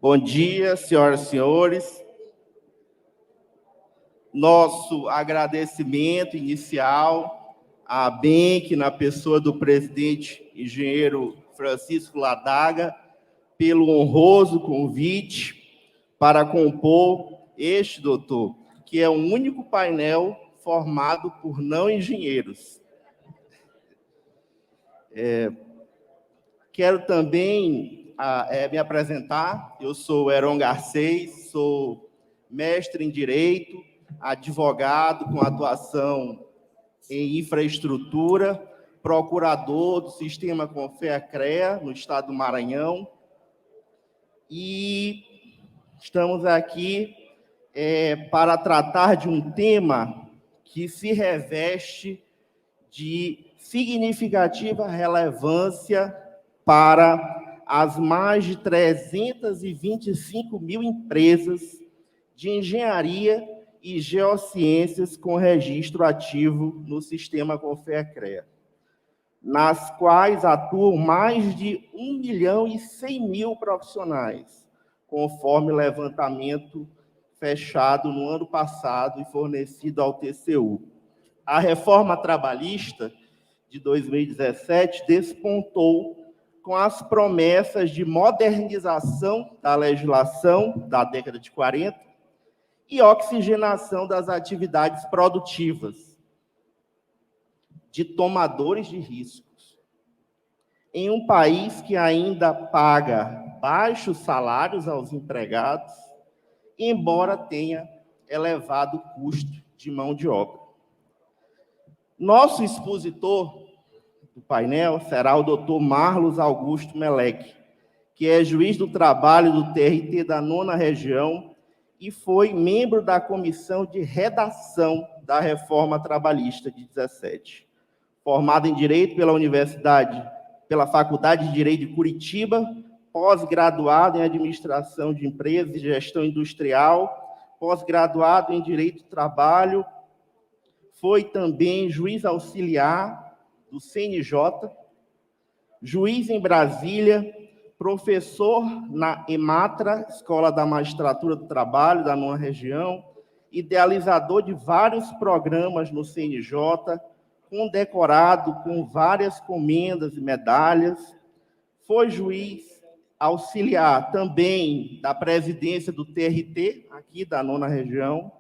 Bom dia, senhoras e senhores. Nosso agradecimento inicial à ABENC, na pessoa do presidente engenheiro Francisco Ladaga, pelo honroso convite para compor este, doutor, que é o único painel formado por não engenheiros. Quero também me apresentar. Eu sou Heron Garcês, sou mestre em Direito, advogado com atuação em infraestrutura, procurador do Sistema Confer-CREA, no estado do Maranhão, e estamos aqui para tratar de um tema que se reveste de significativa relevância para as mais de 325 mil empresas de engenharia e geociências com registro ativo no Sistema Confer-CREA, nas quais atuam mais de 1.100.000 profissionais, conforme levantamento fechado no ano passado e fornecido ao TCU. A reforma trabalhista de 2017 despontou com as promessas de modernização da legislação da década de 40 e oxigenação das atividades produtivas de tomadores de riscos. Em um país que ainda paga baixos salários aos empregados, embora tenha elevado custo de mão de obra. Nosso expositor do painel será o Dr. Marlos Augusto Melec, que é juiz do trabalho do TRT da 9ª Região e foi membro da comissão de redação da reforma trabalhista de 17. Formado em Direito pela Faculdade de Direito de Curitiba, pós-graduado em Administração de Empresas e Gestão Industrial, pós-graduado em Direito do Trabalho, foi também juiz auxiliar do CNJ, juiz em Brasília, professor na EMATRA, Escola da Magistratura do Trabalho, da 9ª Região, idealizador de vários programas no CNJ, condecorado com várias comendas e medalhas, foi juiz auxiliar também da presidência do TRT, aqui da 9ª Região.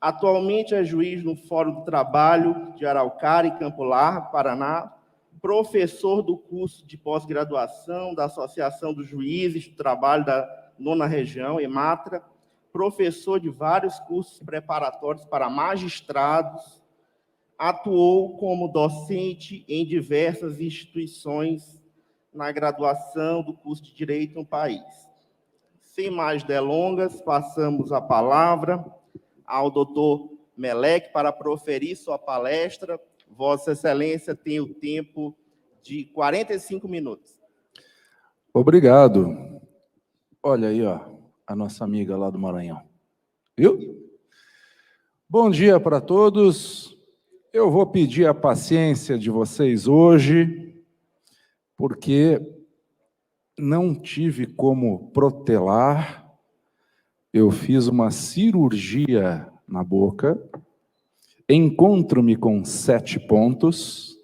Atualmente é juiz no Fórum do Trabalho de Araucária e Campo Largo, Paraná, professor do curso de pós-graduação da Associação dos Juízes do Trabalho da 9ª Região, EMATRA, professor de vários cursos preparatórios para magistrados, atuou como docente em diversas instituições na graduação do curso de Direito no país. Sem mais delongas, passamos a palavra ao doutor Melec para proferir sua palestra. Vossa Excelência tem o tempo de 45 minutos. Obrigado. Olha aí, ó, a nossa amiga lá do Maranhão. Viu? Bom dia para todos. Eu vou pedir a paciência de vocês hoje, porque não tive como protelar. Eu fiz uma cirurgia na boca, encontro-me com 7 pontos,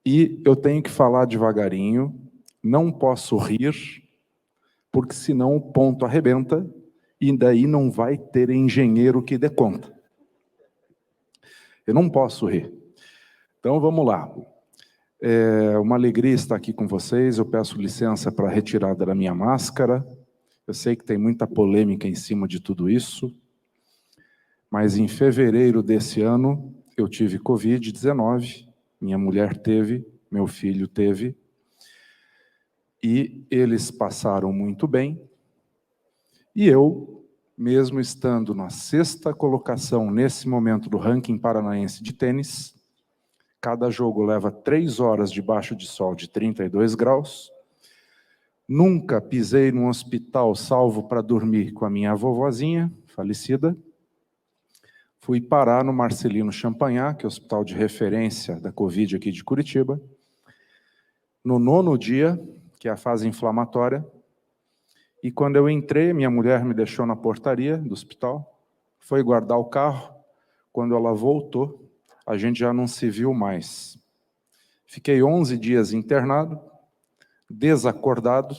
e eu tenho que falar devagarinho, não posso rir, porque senão o ponto arrebenta, e daí não vai ter engenheiro que dê conta. Eu não posso rir. Então, vamos lá. É uma alegria estar aqui com vocês. Eu peço licença para a retirada da minha máscara. Eu sei que tem muita polêmica em cima de tudo isso, mas em fevereiro desse ano eu tive Covid-19, minha mulher teve, meu filho teve, e eles passaram muito bem, e eu, mesmo estando na 6ª colocação nesse momento do ranking paranaense de tênis, cada jogo leva 3 horas debaixo de sol de 32 graus, nunca pisei num hospital salvo para dormir com a minha vovozinha, falecida. Fui parar no Marcelino Champagnat, que é o hospital de referência da Covid aqui de Curitiba. No 9º dia, que é a fase inflamatória, E quando eu entrei, minha mulher me deixou na portaria do hospital, foi guardar o carro. Quando ela voltou, a gente já não se viu mais. Fiquei 11 dias internado, desacordado,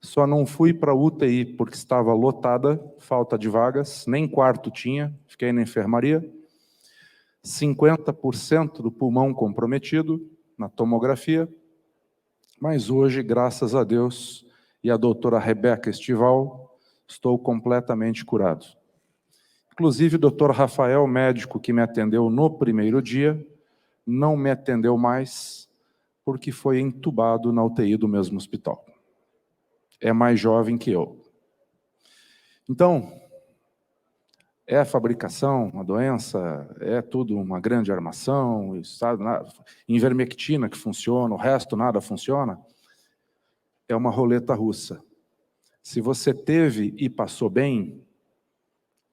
só não fui para a UTI porque estava lotada, falta de vagas, nem quarto tinha, fiquei na enfermaria. 50% do pulmão comprometido na tomografia, mas hoje, graças a Deus e a doutora Rebeca Estival, estou completamente curado. Inclusive, o doutor Rafael, médico que me atendeu no primeiro dia, não me atendeu mais, porque foi entubado na UTI do mesmo hospital. É mais jovem que eu. Então, é a fabricação, a doença, é tudo uma grande armação, ivermectina que funciona, o resto nada funciona. É uma roleta russa. Se você teve e passou bem,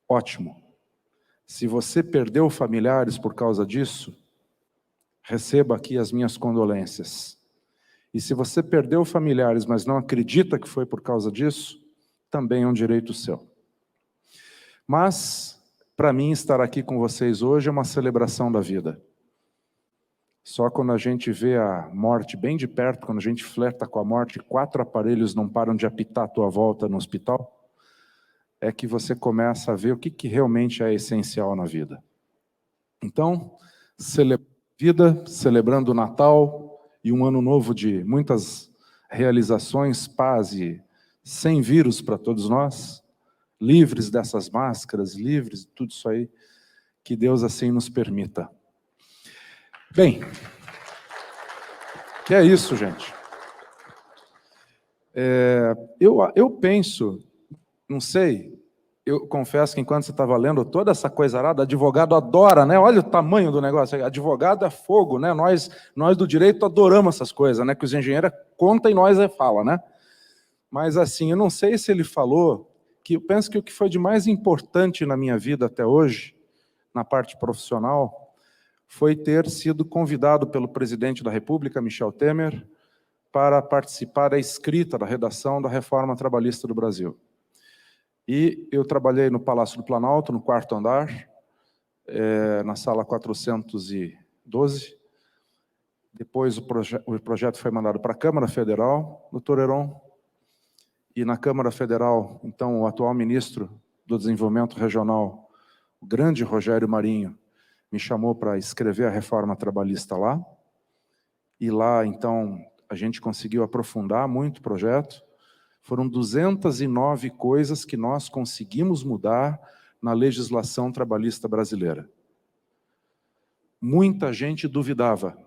ótimo. Se você perdeu familiares por causa disso, receba aqui as minhas condolências. E se você perdeu familiares, mas não acredita que foi por causa disso, também é um direito seu. Mas, para mim, estar aqui com vocês hoje é uma celebração da vida. Só quando a gente vê a morte bem de perto, quando a gente flerta com a morte, 4 aparelhos não param de apitar à tua volta no hospital, é que você começa a ver o que realmente é essencial na vida. Então, vida, celebrando o Natal e um ano novo de muitas realizações, paz e sem vírus para todos nós, livres dessas máscaras, livres de tudo isso aí, que Deus assim nos permita. Bem, que é isso, gente. Eu penso, não sei, eu confesso que enquanto você estava lendo toda essa coisa arada, advogado adora, né? Olha o tamanho do negócio, advogado é fogo, né? Nós do direito adoramos essas coisas, né? Que os engenheiros contam e nós fala, né? Mas assim, eu não sei se ele falou, que eu penso que o que foi de mais importante na minha vida até hoje, na parte profissional, foi ter sido convidado pelo presidente da República, Michel Temer, para participar da escrita, da redação da reforma trabalhista do Brasil. E eu trabalhei no Palácio do Planalto, no 4º andar, na sala 412. Depois o projeto foi mandado para a Câmara Federal, doutor Heron. E na Câmara Federal, então, o atual ministro do Desenvolvimento Regional, o grande Rogério Marinho, me chamou para escrever a reforma trabalhista lá. E lá, então, a gente conseguiu aprofundar muito o projeto. Foram 209 coisas que nós conseguimos mudar na legislação trabalhista brasileira. Muita gente duvidava.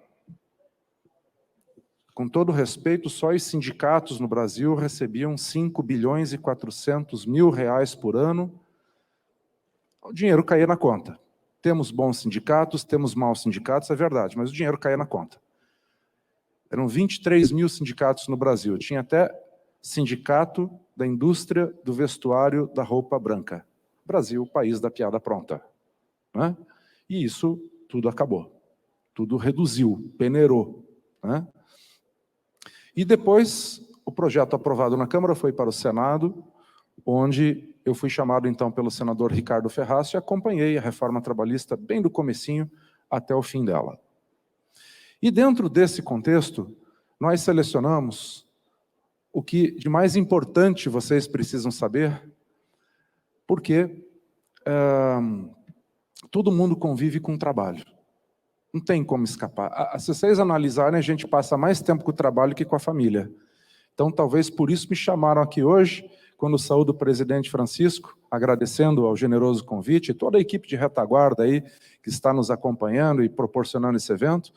Com todo respeito, só os sindicatos no Brasil recebiam 5 bilhões e 400 mil reais por ano. O dinheiro caía na conta. Temos bons sindicatos, temos maus sindicatos, é verdade, mas o dinheiro caía na conta. Eram 23 mil sindicatos no Brasil. Tinha até sindicato da indústria do vestuário da roupa branca. Brasil, país da piada pronta. Né? E isso tudo acabou. Tudo reduziu, peneirou. Né? E depois, o projeto aprovado na Câmara foi para o Senado, onde eu fui chamado, então, pelo senador Ricardo Ferraz e acompanhei a reforma trabalhista bem do comecinho até o fim dela. E dentro desse contexto, nós selecionamos o que de mais importante vocês precisam saber, porque todo mundo convive com o trabalho. Não tem como escapar. Se vocês analisarem, a gente passa mais tempo com o trabalho que com a família. Então, talvez por isso me chamaram aqui hoje, quando saúdo o presidente Francisco, agradecendo ao generoso convite, e toda a equipe de retaguarda aí, que está nos acompanhando e proporcionando esse evento,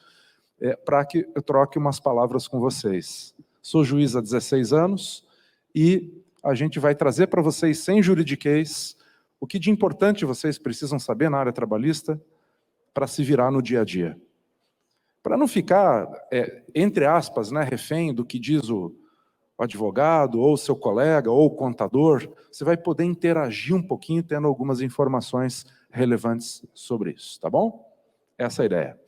para que eu troque umas palavras com vocês. Sou juiz há 16 anos e a gente vai trazer para vocês, sem juridiquês, o que de importante vocês precisam saber na área trabalhista para se virar no dia a dia. Para não ficar, entre aspas, né, refém do que diz o advogado, ou o seu colega, ou o contador, você vai poder interagir um pouquinho, tendo algumas informações relevantes sobre isso, tá bom? Essa é a ideia.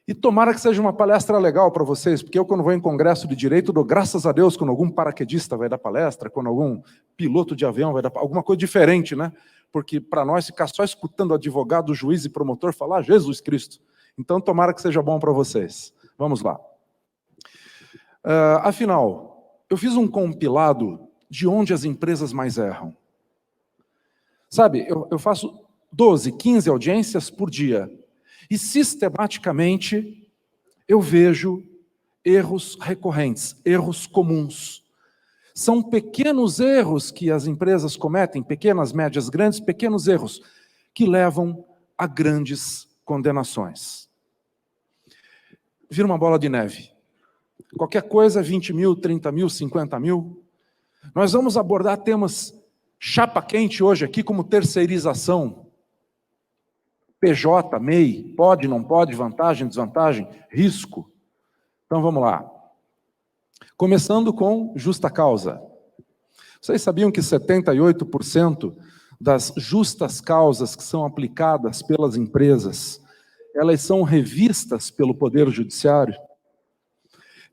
E tomara que seja uma palestra legal para vocês, porque eu, quando vou em congresso de direito, dou graças a Deus quando algum paraquedista vai dar palestra, quando algum piloto de avião vai dar alguma coisa diferente, né? Porque para nós ficar só escutando advogado, juiz e promotor falar Jesus Cristo. Então, tomara que seja bom para vocês. Vamos lá. Afinal, eu fiz um compilado de onde as empresas mais erram. Sabe, eu faço 12, 15 audiências por dia. E, sistematicamente, eu vejo erros recorrentes, erros comuns. São pequenos erros que as empresas cometem, pequenas, médias, grandes, pequenos erros, que levam a grandes condenações. Vira uma bola de neve. Qualquer coisa, 20 mil, 30 mil, 50 mil. Nós vamos abordar temas chapa quente hoje aqui, como terceirização, PJ, MEI, pode, não pode, vantagem, desvantagem, risco. Então vamos lá. Começando com justa causa. Vocês sabiam que 78% das justas causas que são aplicadas pelas empresas, elas são revistas pelo Poder Judiciário?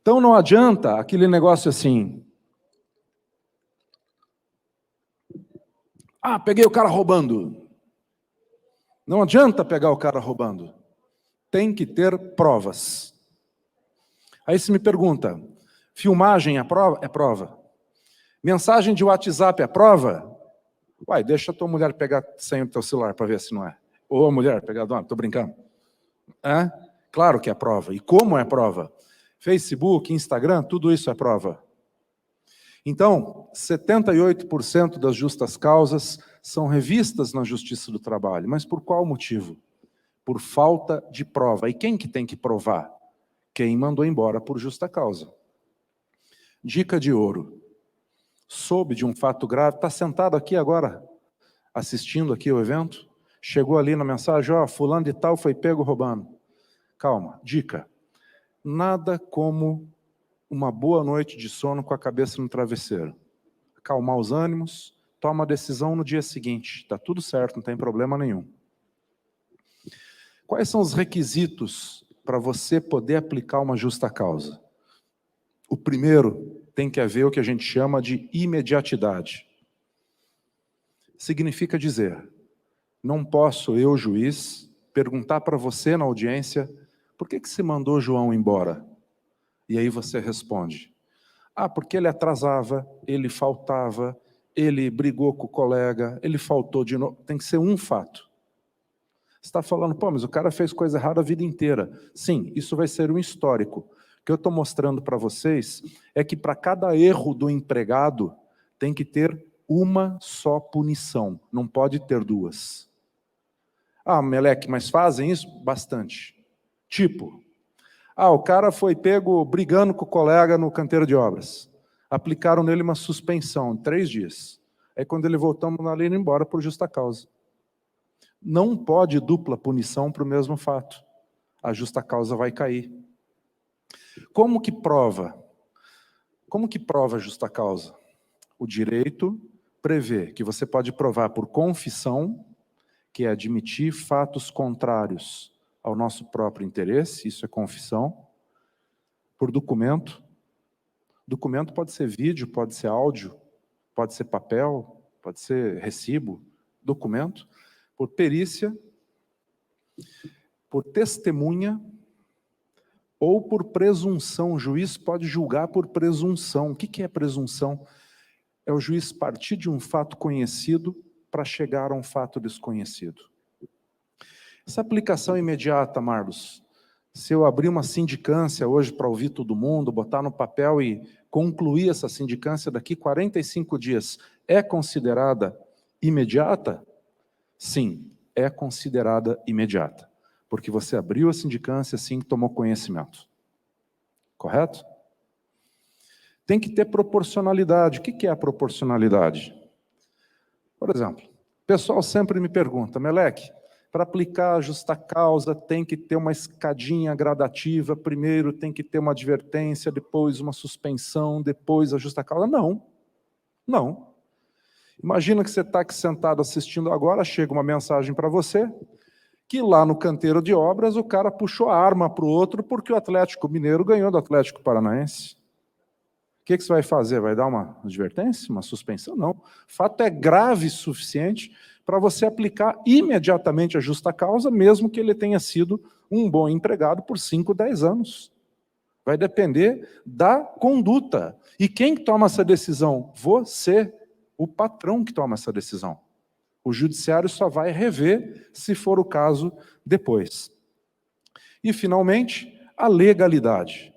Então não adianta aquele negócio assim, peguei o cara roubando. Não adianta pegar o cara roubando. Tem que ter provas. Aí você me pergunta, filmagem é prova? É prova. Mensagem de WhatsApp é prova? Uai, deixa a tua mulher pegar sem o teu celular para ver se não é. Ou a mulher pegar do homem, estou brincando. Claro que é prova. E como é prova? Facebook, Instagram, tudo isso é prova. Então, 78% das justas causas são revistas na Justiça do Trabalho. Mas por qual motivo? Por falta de prova. E quem que tem que provar? Quem mandou embora por justa causa. Dica de ouro. Soube de um fato grave, está sentado aqui agora, assistindo aqui o evento, chegou ali na mensagem, fulano de tal foi pego roubando. Calma, dica. Nada como uma boa noite de sono com a cabeça no travesseiro. Acalmar os ânimos, toma a decisão no dia seguinte. Está tudo certo, não tem problema nenhum. Quais são os requisitos para você poder aplicar uma justa causa? O primeiro, tem que haver o que a gente chama de imediatidade. Significa dizer, não posso eu, juiz, perguntar para você na audiência, por que você mandou João embora? E aí você responde, porque ele atrasava, ele faltava, ele brigou com o colega, ele faltou de novo. Tem que ser um fato. Você está falando, mas o cara fez coisa errada a vida inteira. Sim, isso vai ser um histórico. O que eu estou mostrando para vocês é que para cada erro do empregado tem que ter uma só punição, não pode ter duas. Meleque, mas fazem isso? Bastante. Tipo, o cara foi pego brigando com o colega no canteiro de obras. Aplicaram nele uma suspensão, 3 dias. Aí quando ele voltou, mandaram ele embora por justa causa. Não pode dupla punição para o mesmo fato. A justa causa vai cair. Como que prova? Como que prova a justa causa? O direito prevê que você pode provar por confissão, que é admitir fatos contrários ao nosso próprio interesse, isso é confissão, por documento. Documento pode ser vídeo, pode ser áudio, pode ser papel, pode ser recibo, documento, por perícia, por testemunha, ou por presunção. O juiz pode julgar por presunção. O que é presunção? É o juiz partir de um fato conhecido para chegar a um fato desconhecido. Essa aplicação imediata, Marlos, se eu abrir uma sindicância hoje para ouvir todo mundo, botar no papel e concluir essa sindicância daqui 45 dias, é considerada imediata? Sim, é considerada imediata. Porque você abriu a sindicância assim que tomou conhecimento. Correto? Tem que ter proporcionalidade. O que é a proporcionalidade? Por exemplo, o pessoal sempre me pergunta, Meleque, para aplicar a justa causa tem que ter uma escadinha gradativa, primeiro tem que ter uma advertência, depois uma suspensão, depois a justa causa. Não, não. Imagina que você está aqui sentado assistindo agora, chega uma mensagem para você, que lá no canteiro de obras o cara puxou a arma para o outro porque o Atlético Mineiro ganhou do Atlético Paranaense. O que você vai fazer? Vai dar uma advertência, uma suspensão? Não. O fato é grave o suficiente para você aplicar imediatamente a justa causa, mesmo que ele tenha sido um bom empregado por 5, 10 anos. Vai depender da conduta. E quem toma essa decisão? Você, o patrão que toma essa decisão. O judiciário só vai rever, se for o caso, depois. E, finalmente, a legalidade.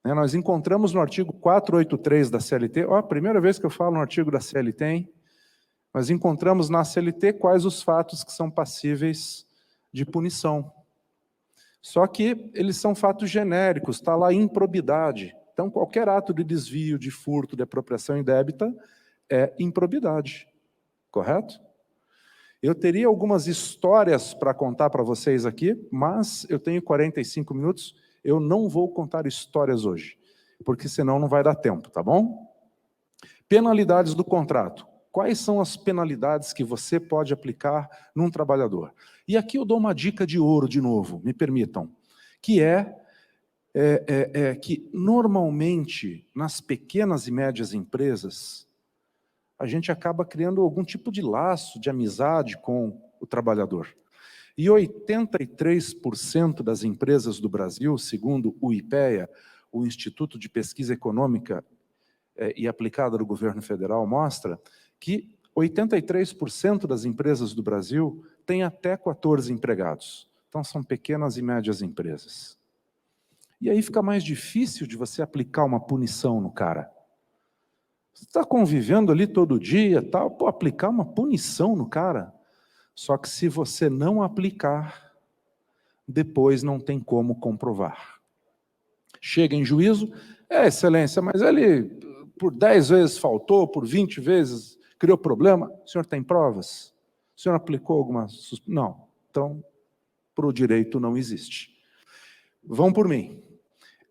Nós encontramos no artigo 483 da CLT, a primeira vez que eu falo no artigo da CLT, hein? Nós encontramos na CLT quais os fatos que são passíveis de punição. Só que eles são fatos genéricos, está lá improbidade. Então, qualquer ato de desvio, de furto, de apropriação indébita é improbidade. Correto? Eu teria algumas histórias para contar para vocês aqui, mas eu tenho 45 minutos, eu não vou contar histórias hoje, porque senão não vai dar tempo, tá bom? Penalidades do contrato. Quais são as penalidades que você pode aplicar num trabalhador? E aqui eu dou uma dica de ouro de novo, me permitam, que que normalmente nas pequenas e médias empresas a gente acaba criando algum tipo de laço de amizade com o trabalhador. E 83% das empresas do Brasil, segundo o IPEA, o Instituto de Pesquisa Econômica e Aplicada do Governo Federal, mostra que 83% das empresas do Brasil têm até 14 empregados. Então, são pequenas e médias empresas. E aí fica mais difícil de você aplicar uma punição no cara. Você está convivendo ali todo dia, tal, aplicar uma punição no cara. Só que se você não aplicar, depois não tem como comprovar. Chega em juízo, excelência, mas ele por 10 vezes faltou, por 20 vezes criou problema. O senhor tem provas? O senhor aplicou alguma... Não. Então, para o direito não existe. Vão por mim.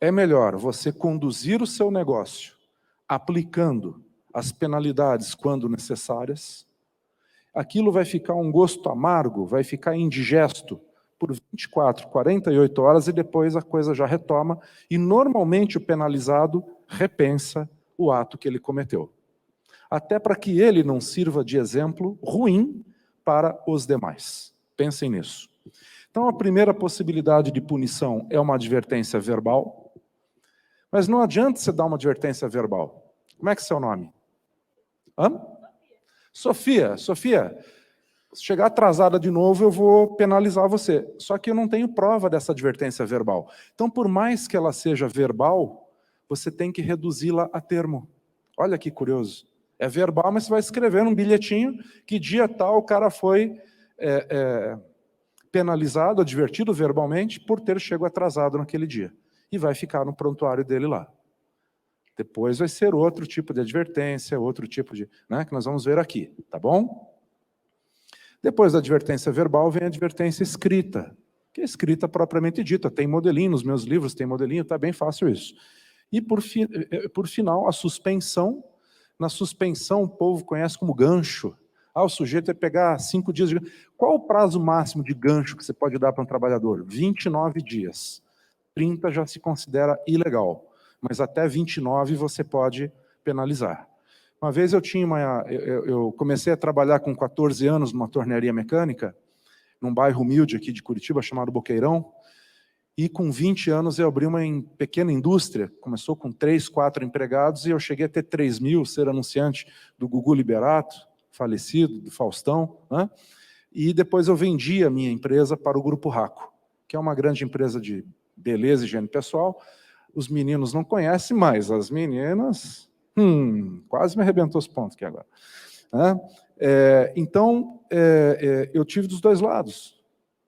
É melhor você conduzir o seu negócio aplicando as penalidades quando necessárias. Aquilo vai ficar um gosto amargo, vai ficar indigesto por 24, 48 horas e depois a coisa já retoma e normalmente o penalizado repensa o ato que ele cometeu. Até para que ele não sirva de exemplo ruim para os demais. Pensem nisso. Então a primeira possibilidade de punição é uma advertência verbal, mas não adianta você dar uma advertência verbal. Como é que é seu nome? Hã? Sofia. Sofia, se chegar atrasada de novo, eu vou penalizar você. Só que eu não tenho prova dessa advertência verbal. Então, por mais que ela seja verbal, você tem que reduzi-la a termo. Olha que curioso. É verbal, mas você vai escrever num bilhetinho que dia tal o cara foi penalizado, advertido verbalmente, por ter chegado atrasado naquele dia. E vai ficar no prontuário dele lá. Depois vai ser outro tipo de advertência, outro tipo de... que nós vamos ver aqui, tá bom? Depois da advertência verbal vem a advertência escrita, que é escrita propriamente dita. Tem modelinho nos meus livros, tem modelinho, tá bem fácil isso. E por final, a suspensão. Na suspensão, o povo conhece como gancho. O sujeito é pegar 5 dias de... Qual o prazo máximo de gancho que você pode dar para um trabalhador? 29 dias. 30 já se considera ilegal. Mas até 29 você pode penalizar. Uma vez eu comecei a trabalhar com 14 anos numa tornearia mecânica, num bairro humilde aqui de Curitiba, chamado Boqueirão, e com 20 anos eu abri uma pequena indústria, começou com 3, 4 empregados, e eu cheguei a ter 3.000, ser anunciante do Gugu Liberato, falecido, do Faustão, e depois eu vendi a minha empresa para o Grupo Raco, que é uma grande empresa de beleza e higiene pessoal. Os meninos não conhecem, mas as meninas... quase me arrebentou os pontos aqui agora. Então, eu tive dos dois lados,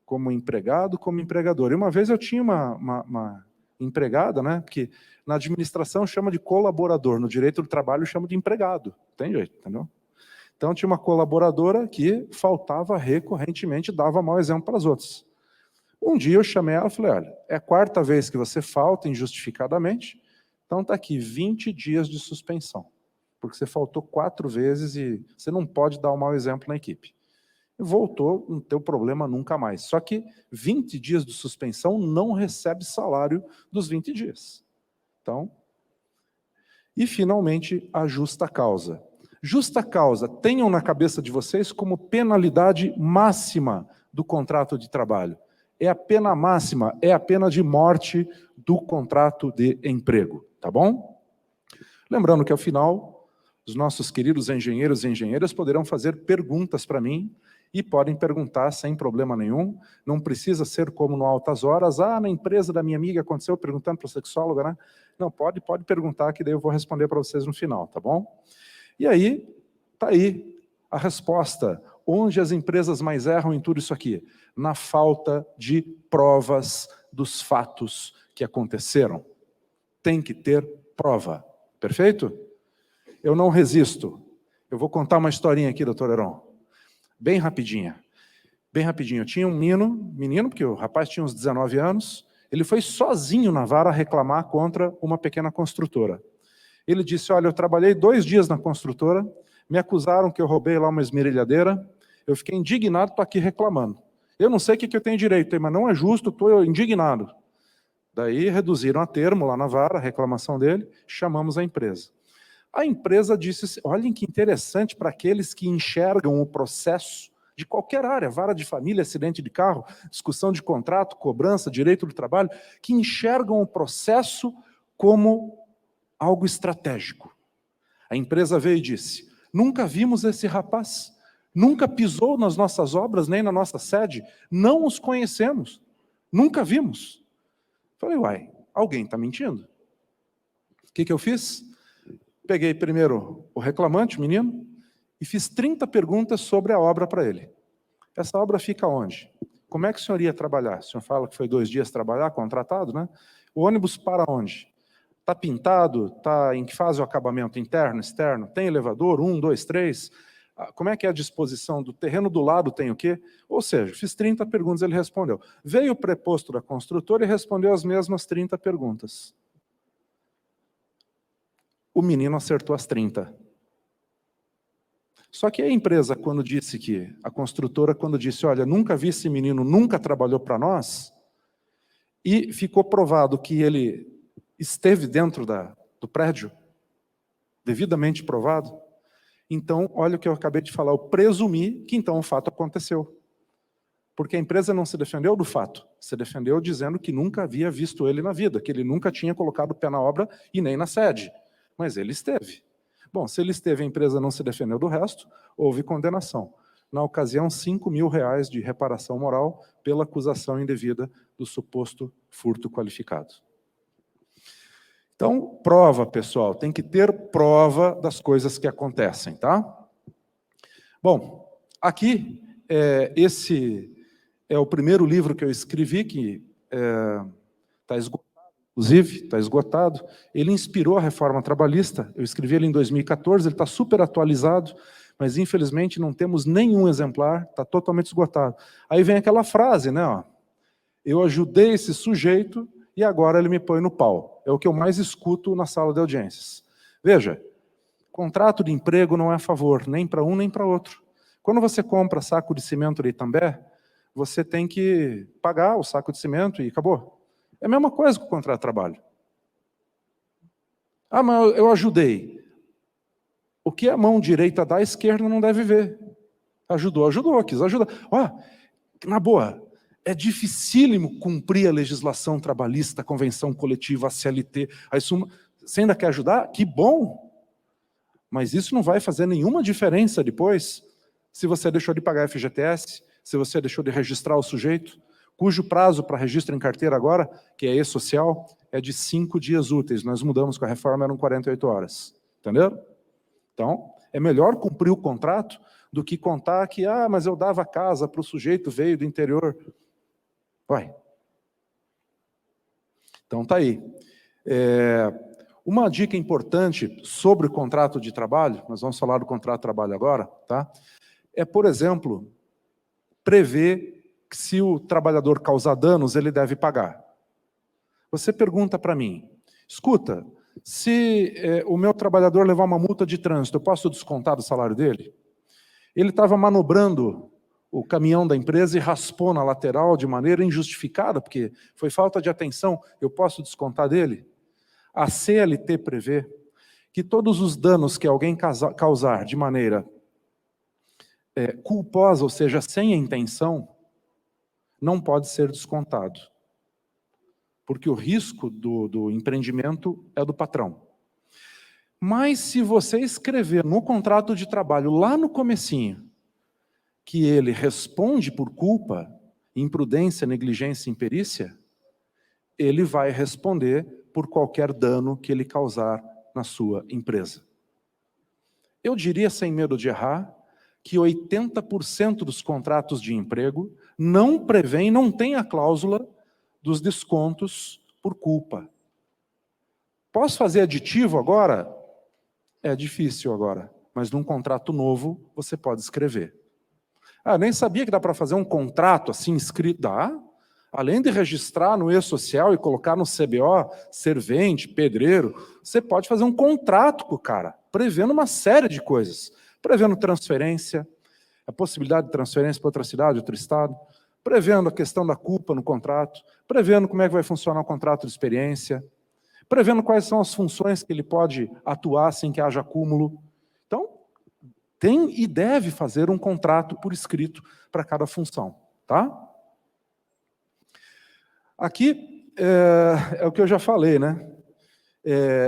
como empregado, como empregador. E uma vez eu tinha uma empregada, que na administração chama de colaborador, no direito do trabalho chama de empregado. Tem jeito, entendeu? Então, tinha uma colaboradora que faltava recorrentemente, dava mau exemplo para as outras. Um dia eu chamei ela e falei, olha, é a 4ª vez que você falta injustificadamente, então está aqui 20 dias de suspensão, porque você faltou 4 vezes e você não pode dar um mau exemplo na equipe. voltou, não tem problema nunca mais. Só que 20 dias de suspensão não recebe salário dos 20 dias. Então, e finalmente a justa causa. Justa causa, tenham na cabeça de vocês como penalidade máxima do contrato de trabalho. É a pena máxima, é a pena de morte do contrato de emprego, tá bom? Lembrando que ao final, os nossos queridos engenheiros e engenheiras poderão fazer perguntas para mim, e podem perguntar sem problema nenhum, não precisa ser como no Altas Horas, na empresa da minha amiga aconteceu, perguntando para a sexóloga, né? Não, pode perguntar, que daí eu vou responder para vocês no final, tá bom? E aí, tá aí a resposta. Onde as empresas mais erram em tudo isso aqui? Na falta de provas dos fatos que aconteceram. Tem que ter prova, perfeito? Eu não resisto. Eu vou contar uma historinha aqui, doutor Heron. Bem rapidinha. Bem rapidinho. Eu tinha um menino, porque o rapaz tinha uns 19 anos, ele foi sozinho na vara reclamar contra uma pequena construtora. Ele disse, olha, eu trabalhei 2 dias na construtora, me acusaram que eu roubei lá uma esmerilhadeira, eu fiquei indignado, estou aqui reclamando. Eu não sei o que eu tenho direito, mas não é justo, estou indignado. Daí reduziram a termo lá na vara, a reclamação dele, chamamos a empresa. A empresa disse, olhem que interessante para aqueles que enxergam o processo de qualquer área, vara de família, acidente de carro, discussão de contrato, cobrança, direito do trabalho, que enxergam o processo como algo estratégico. A empresa veio e disse, nunca vimos esse rapaz, nunca pisou nas nossas obras, nem na nossa sede, não os conhecemos, nunca vimos. Falei, uai, alguém está mentindo. O que eu fiz? Peguei primeiro o reclamante, o menino, e fiz 30 perguntas sobre a obra para ele. Essa obra fica onde? Como é que o senhor ia trabalhar? O senhor fala que foi 2 dias trabalhar, contratado, né? O ônibus para onde? Está pintado? Está em que fase o acabamento? Interno, externo? Tem elevador? 1, 2, 3? Como é que é a disposição do terreno do lado? Tem o quê? Ou seja, fiz 30 perguntas, ele respondeu. Veio o preposto da construtora e respondeu as mesmas 30 perguntas. O menino acertou as 30. Só que a empresa, quando disse que, a construtora, quando disse, olha, nunca vi esse menino, nunca trabalhou para nós, e ficou provado que ele esteve dentro do prédio, devidamente provado, então, olha o que eu acabei de falar, eu presumi que então o fato aconteceu. Porque a empresa não se defendeu do fato, se defendeu dizendo que nunca havia visto ele na vida, que ele nunca tinha colocado o pé na obra e nem na sede. Mas ele esteve. Bom, se ele esteve, a empresa não se defendeu do resto, houve condenação. Na ocasião, R$5.000 de reparação moral pela acusação indevida do suposto furto qualificado. Então, prova, pessoal, tem que ter prova das coisas que acontecem, tá? Bom, aqui, esse é o primeiro livro que eu escrevi, que está esgotado, inclusive, está esgotado. Ele inspirou a reforma trabalhista, eu escrevi ele em 2014, ele está super atualizado, mas infelizmente não temos nenhum exemplar, está totalmente esgotado. Aí vem aquela frase, né? Ó, eu ajudei esse sujeito e agora ele me põe no pau. É o que eu mais escuto na sala de audiências. Veja, contrato de emprego não é a favor, nem para um nem para outro. Quando você compra saco de cimento de Itambé, você tem que pagar o saco de cimento e acabou. É a mesma coisa com o contrato de trabalho. Mas eu ajudei. O que a mão direita dá, a esquerda não deve ver. Ajudou, quis ajudar. Na boa, é dificílimo cumprir a legislação trabalhista, a convenção coletiva, a CLT. Você ainda quer ajudar? Que bom! Mas isso não vai fazer nenhuma diferença depois, se você deixou de pagar FGTS, se você deixou de registrar o sujeito, cujo prazo para registro em carteira agora, que é e-social, é de 5 dias úteis. Nós mudamos com a reforma, eram 48 horas. Entenderam? Então, é melhor cumprir o contrato do que contar que, mas eu dava casa para o sujeito, veio do interior. Vai. Então, tá aí. Uma dica importante sobre o contrato de trabalho, nós vamos falar do contrato de trabalho agora, tá? É, por exemplo, prever que se o trabalhador causar danos, ele deve pagar. Você pergunta para mim, escuta, se o meu trabalhador levar uma multa de trânsito, eu posso descontar do salário dele? Ele estava manobrando o caminhão da empresa e raspou na lateral de maneira injustificada, porque foi falta de atenção, eu posso descontar dele? A CLT prevê que todos os danos que alguém causar de maneira culposa, ou seja, sem a intenção, não pode ser descontado. Porque o risco do empreendimento é do patrão. Mas se você escrever no contrato de trabalho, lá no comecinho, que ele responde por culpa, imprudência, negligência e imperícia, ele vai responder por qualquer dano que ele causar na sua empresa. Eu diria, sem medo de errar, que 80% dos contratos de emprego não prevêem, não tem a cláusula dos descontos por culpa. Posso fazer aditivo agora? É difícil agora, mas num contrato novo você pode escrever. Ah, nem sabia que dá para fazer um contrato assim escrito. Dá. Além de registrar no e-social e colocar no CBO, servente, pedreiro, você pode fazer um contrato com o cara, prevendo uma série de coisas. Prevendo transferência, a possibilidade de transferência para outra cidade, outro estado, prevendo a questão da culpa no contrato, prevendo como é que vai funcionar o contrato de experiência, prevendo quais são as funções que ele pode atuar sem que haja acúmulo. Então, tem e deve fazer um contrato por escrito para cada função, tá? Aqui é o que eu já falei, né?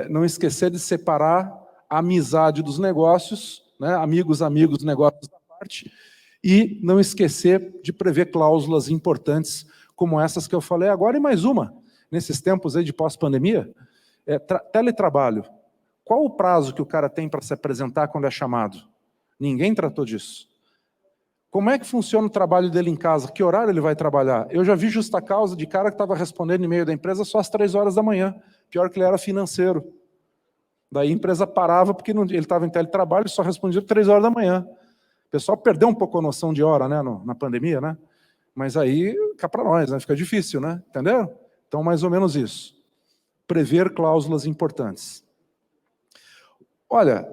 Não esquecer de separar a amizade dos negócios, né? Amigos, negócios da parte, e não esquecer de prever cláusulas importantes como essas que eu falei agora, e mais uma, nesses tempos aí de pós-pandemia, teletrabalho. Qual o prazo que o cara tem para se apresentar quando é chamado? Ninguém tratou disso. Como é que funciona o trabalho dele em casa? Que horário ele vai trabalhar? Eu já vi justa causa de cara que estava respondendo e-mail da empresa só às 3 horas da manhã. Pior que ele era financeiro. Daí a empresa parava porque ele estava em teletrabalho e só respondia às 3 horas da manhã. O pessoal perdeu um pouco a noção de hora, né, na pandemia, né? Mas aí, cá para nós, né? Fica difícil, né? Entenderam? Então, mais ou menos isso. Prever cláusulas importantes. Olha,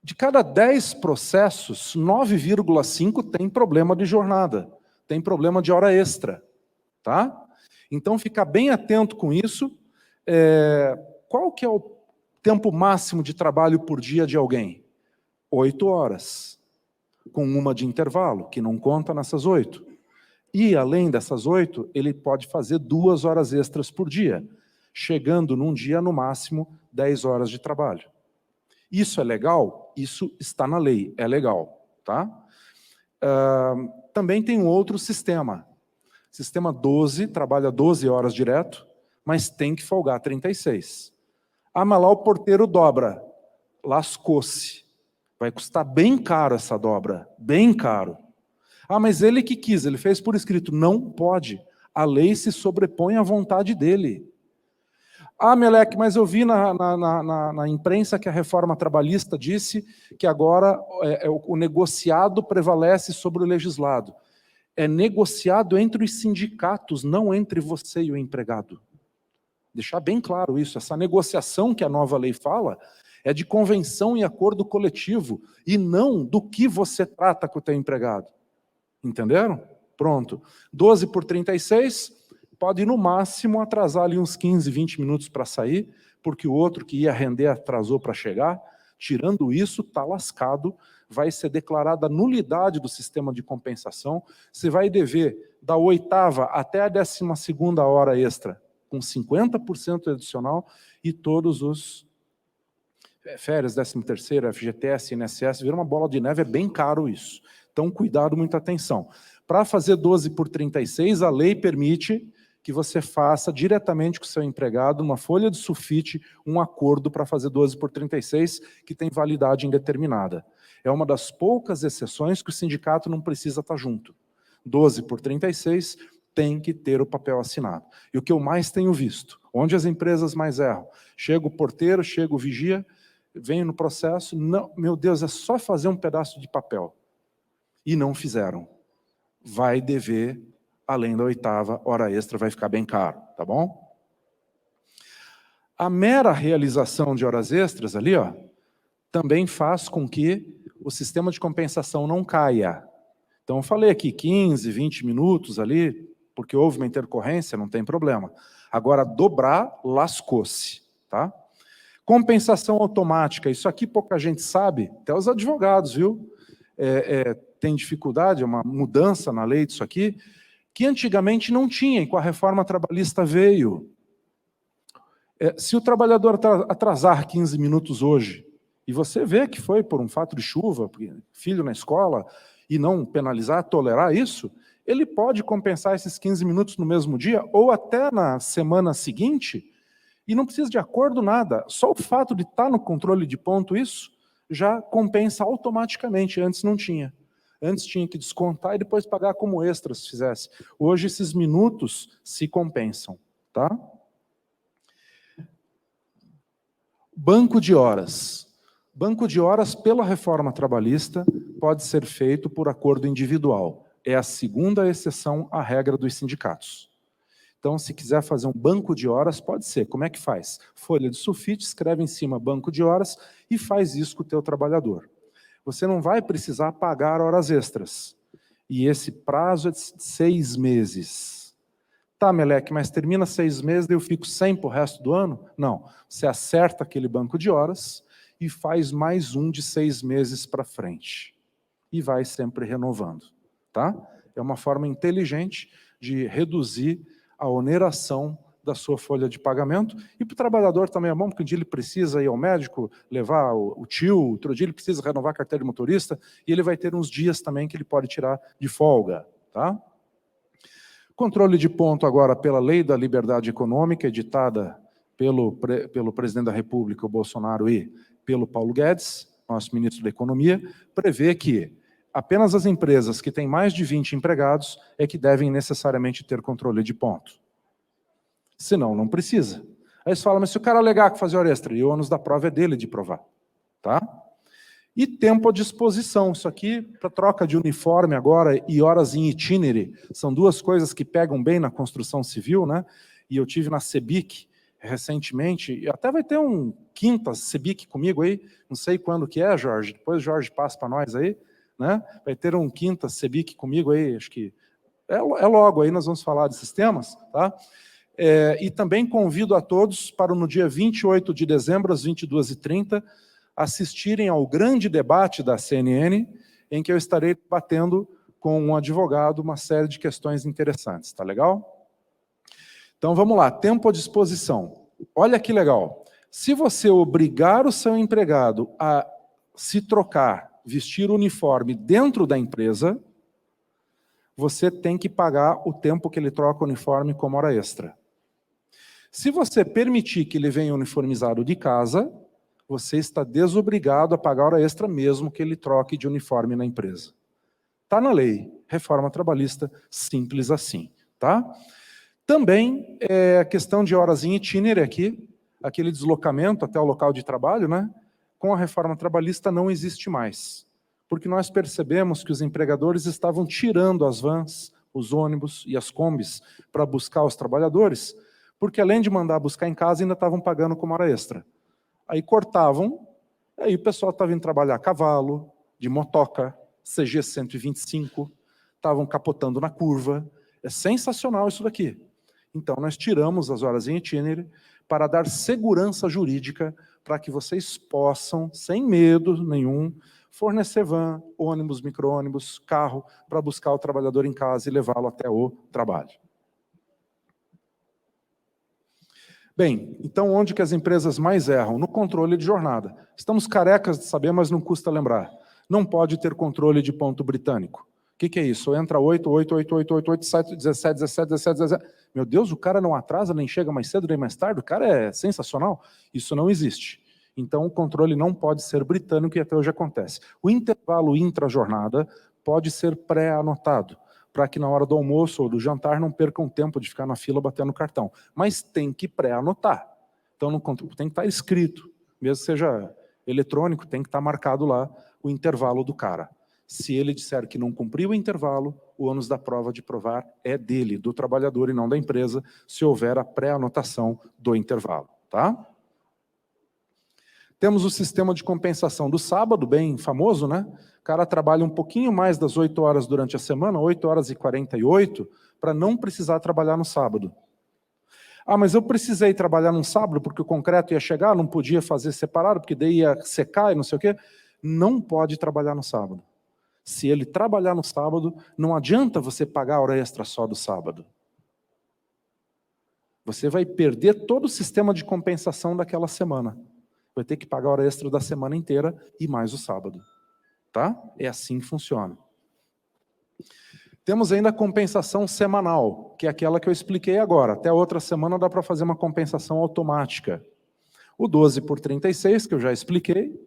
de cada 10 processos, 9,5 tem problema de jornada, tem problema de hora extra, tá? Então, ficar bem atento com isso. Qual que é o tempo máximo de trabalho por dia de alguém? 8 horas, com uma de intervalo, que não conta nessas 8. E, além dessas 8, ele pode fazer 2 horas extras por dia, chegando num dia, no máximo, 10 horas de trabalho. Isso é legal? Isso está na lei, é legal, tá? Também tem um outro sistema. Sistema 12, trabalha 12 horas direto, mas tem que folgar 36. Ah, mas lá o porteiro dobra. Lascou-se. Vai custar bem caro essa dobra, bem caro. Ah, mas ele que quis, ele fez por escrito. Não pode. A lei se sobrepõe à vontade dele. Ah, Meleque, mas eu vi na imprensa que a reforma trabalhista disse que agora o negociado prevalece sobre o legislado. É negociado entre os sindicatos, não entre você e o empregado. Deixar bem claro isso. Essa negociação que a nova lei fala é de convenção e acordo coletivo, e não do que você trata com o teu empregado. Entenderam? Pronto. 12 por 36... pode, no máximo, atrasar ali uns 15, 20 minutos para sair, porque o outro que ia render atrasou para chegar. Tirando isso, está lascado, vai ser declarada a nulidade do sistema de compensação, você vai dever da 8ª até a 12ª hora extra, com 50% adicional, e todos os férias, 13º, FGTS, INSS, vira uma bola de neve, é bem caro isso. Então, cuidado, muita atenção. Para fazer 12 por 36, a lei permite que você faça diretamente com o seu empregado, uma folha de sulfite, um acordo para fazer 12 por 36, que tem validade indeterminada. É uma das poucas exceções que o sindicato não precisa estar junto. 12 por 36 tem que ter o papel assinado. E o que eu mais tenho visto, onde as empresas mais erram, chega o porteiro, chega o vigia, vem no processo, não, meu Deus, é só fazer um pedaço de papel. E não fizeram. Vai dever, além da 8ª hora extra, vai ficar bem caro, tá bom? A mera realização de horas extras ali, ó, também faz com que o sistema de compensação não caia. Então, eu falei aqui 15, 20 minutos ali, porque houve uma intercorrência, não tem problema. Agora, dobrar, lascou-se, tá? Compensação automática, isso aqui pouca gente sabe, até os advogados, viu? Tem dificuldade, é uma mudança na lei disso aqui, que antigamente não tinha, e com a reforma trabalhista veio. Se o trabalhador atrasar 15 minutos hoje, e você vê que foi por um fato de chuva, filho na escola, e não penalizar, tolerar isso, ele pode compensar esses 15 minutos no mesmo dia, ou até na semana seguinte, e não precisa de acordo nada. Só o fato de estar no controle de ponto, isso, já compensa automaticamente. Antes não tinha. Antes tinha que descontar e depois pagar como extra, se fizesse. Hoje esses minutos se compensam, tá? Banco de horas. Banco de horas, pela reforma trabalhista, pode ser feito por acordo individual. É a segunda exceção à regra dos sindicatos. Então, se quiser fazer um banco de horas, pode ser. Como é que faz? Folha de sulfite, escreve em cima banco de horas e faz isso com o teu trabalhador. Você não vai precisar pagar horas extras. E esse prazo é de 6 meses. Tá, Meleque, mas termina 6 meses e eu fico sem para o resto do ano? Não. Você acerta aquele banco de horas e faz mais um de 6 meses para frente. E vai sempre renovando. Tá? É uma forma inteligente de reduzir a oneração da sua folha de pagamento, e para o trabalhador também é bom, porque um dia ele precisa ir ao médico, levar o tio, outro dia ele precisa renovar a carteira de motorista, e ele vai ter uns dias também que ele pode tirar de folga. Tá? Controle de ponto agora pela Lei da Liberdade Econômica, editada pelo presidente da República, o Bolsonaro, e pelo Paulo Guedes, nosso ministro da Economia, prevê que apenas as empresas que têm mais de 20 empregados é que devem necessariamente ter controle de ponto. Senão, não precisa. Aí você fala, mas se o cara alegar que fazer hora extra, e o ônus da prova é dele de provar. Tá? E tempo à disposição. Isso aqui, para troca de uniforme agora e horas em itinere, são duas coisas que pegam bem na construção civil, né? E eu tive na CEBIC recentemente, e até vai ter um quinta CEBIC comigo aí, não sei quando que é, Jorge, depois o Jorge passa para nós aí, né? Vai ter um quinta CEBIC comigo aí, acho que é logo aí, nós vamos falar desses temas, tá? E também convido a todos para no dia 28 de dezembro, às 22h30, assistirem ao grande debate da CNN, em que eu estarei debatendo com um advogado uma série de questões interessantes, tá legal? Então vamos lá, tempo à disposição. Olha que legal, se você obrigar o seu empregado a se trocar, vestir o uniforme dentro da empresa, você tem que pagar o tempo que ele troca o uniforme como hora extra. Se você permitir que ele venha uniformizado de casa, você está desobrigado a pagar hora extra mesmo que ele troque de uniforme na empresa. Está na lei, reforma trabalhista, simples assim. Tá? Também a questão de horas em itinerário aqui, aquele deslocamento até o local de trabalho, né? Com a reforma trabalhista não existe mais. Porque nós percebemos que os empregadores estavam tirando as vans, os ônibus e as combis para buscar os trabalhadores, porque além de mandar buscar em casa, ainda estavam pagando como hora extra. Aí cortavam, aí o pessoal estava indo trabalhar a cavalo, de motoca, CG 125, estavam capotando na curva. É sensacional isso daqui. Então nós tiramos as horas em itinerário para dar segurança jurídica para que vocês possam, sem medo nenhum, fornecer van, ônibus, micro-ônibus, carro, para buscar o trabalhador em casa e levá-lo até o trabalho. Bem, então onde que as empresas mais erram? No controle de jornada. Estamos carecas de saber, mas não custa lembrar. Não pode ter controle de ponto britânico. O que é isso? Entra 8, 8, 8, 8, 8, 8, 7, 17, 17, 17, 17. Meu Deus, o cara não atrasa, nem chega mais cedo, nem mais tarde, o cara é sensacional. Isso não existe. Então o controle não pode ser britânico e até hoje acontece. O intervalo intra-jornada pode ser pré-anotado, para que na hora do almoço ou do jantar não percam tempo de ficar na fila batendo cartão. Mas tem que pré-anotar. Então tem que estar escrito, mesmo que seja eletrônico, tem que estar marcado lá o intervalo do cara. Se ele disser que não cumpriu o intervalo, o ônus da prova de provar é dele, do trabalhador e não da empresa, se houver a pré-anotação do intervalo. Tá? Temos o sistema de compensação do sábado, bem famoso, né? O cara trabalha um pouquinho mais das 8 horas durante a semana, 8 horas e 48, para não precisar trabalhar no sábado. Ah, mas eu precisei trabalhar no sábado porque o concreto ia chegar, não podia fazer separado, porque daí ia secar e não sei o quê. Não pode trabalhar no sábado. Se ele trabalhar no sábado, não adianta você pagar a hora extra só do sábado. Você vai perder todo o sistema de compensação daquela semana. Vai ter que pagar a hora extra da semana inteira e mais o sábado. Tá? É assim que funciona. Temos ainda a compensação semanal, que é aquela que eu expliquei agora. Até a outra semana dá para fazer uma compensação automática. O 12 por 36, que eu já expliquei,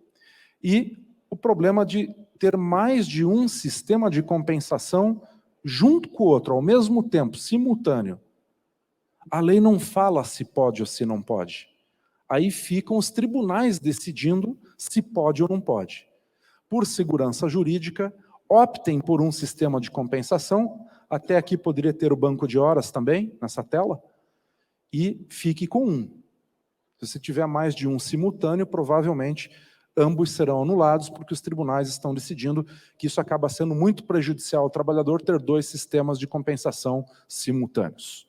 e o problema de ter mais de um sistema de compensação junto com o outro, ao mesmo tempo, simultâneo. A lei não fala se pode ou se não pode. Aí ficam os tribunais decidindo se pode ou não pode. Por segurança jurídica, optem por um sistema de compensação, até aqui poderia ter o banco de horas também, nessa tela, e fique com um. Se você tiver mais de um simultâneo, provavelmente ambos serão anulados, porque os tribunais estão decidindo que isso acaba sendo muito prejudicial ao trabalhador ter 2 sistemas de compensação simultâneos.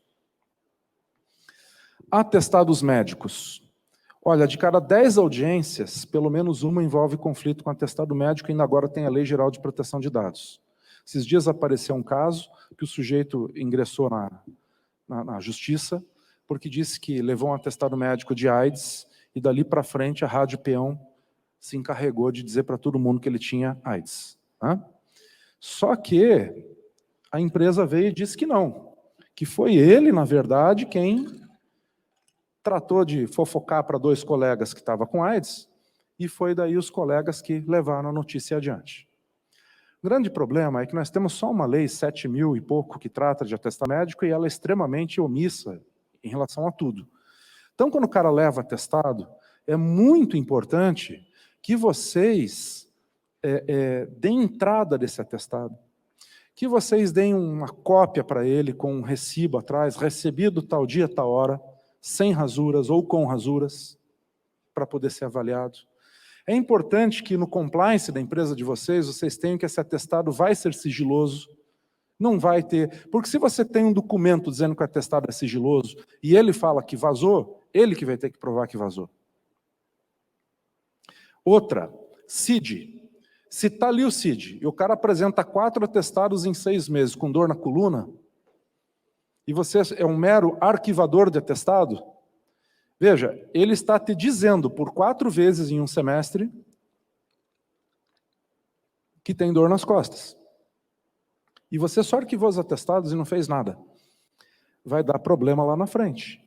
Atestados médicos. Olha, de cada 10 audiências, pelo menos uma envolve conflito com atestado médico, e ainda agora tem a Lei Geral de Proteção de Dados. Esses dias apareceu um caso que o sujeito ingressou na justiça, porque disse que levou um atestado médico de AIDS, e dali para frente a Rádio Peão se encarregou de dizer para todo mundo que ele tinha AIDS. Né? Só que a empresa veio e disse que não, que foi ele, na verdade, quem tratou de fofocar para 2 colegas que estavam com AIDS, e foi daí os colegas que levaram a notícia adiante. O grande problema é que nós temos só uma lei, 7.000 e pouco, que trata de atestado médico, e ela é extremamente omissa em relação a tudo. Então, quando o cara leva atestado, é muito importante que vocês deem entrada desse atestado, que vocês deem uma cópia para ele com um recibo atrás, recebido tal dia, tal hora, sem rasuras ou com rasuras, para poder ser avaliado. É importante que no compliance da empresa de vocês tenham que esse atestado vai ser sigiloso, não vai ter, porque se você tem um documento dizendo que o atestado é sigiloso, e ele fala que vazou, ele que vai ter que provar que vazou. Outra, CID. Se está ali o CID, e o cara apresenta 4 atestados em 6 meses, com dor na coluna, e você é um mero arquivador de atestado, veja, ele está te dizendo por 4 vezes em um semestre que tem dor nas costas. E você só arquivou os atestados e não fez nada. Vai dar problema lá na frente.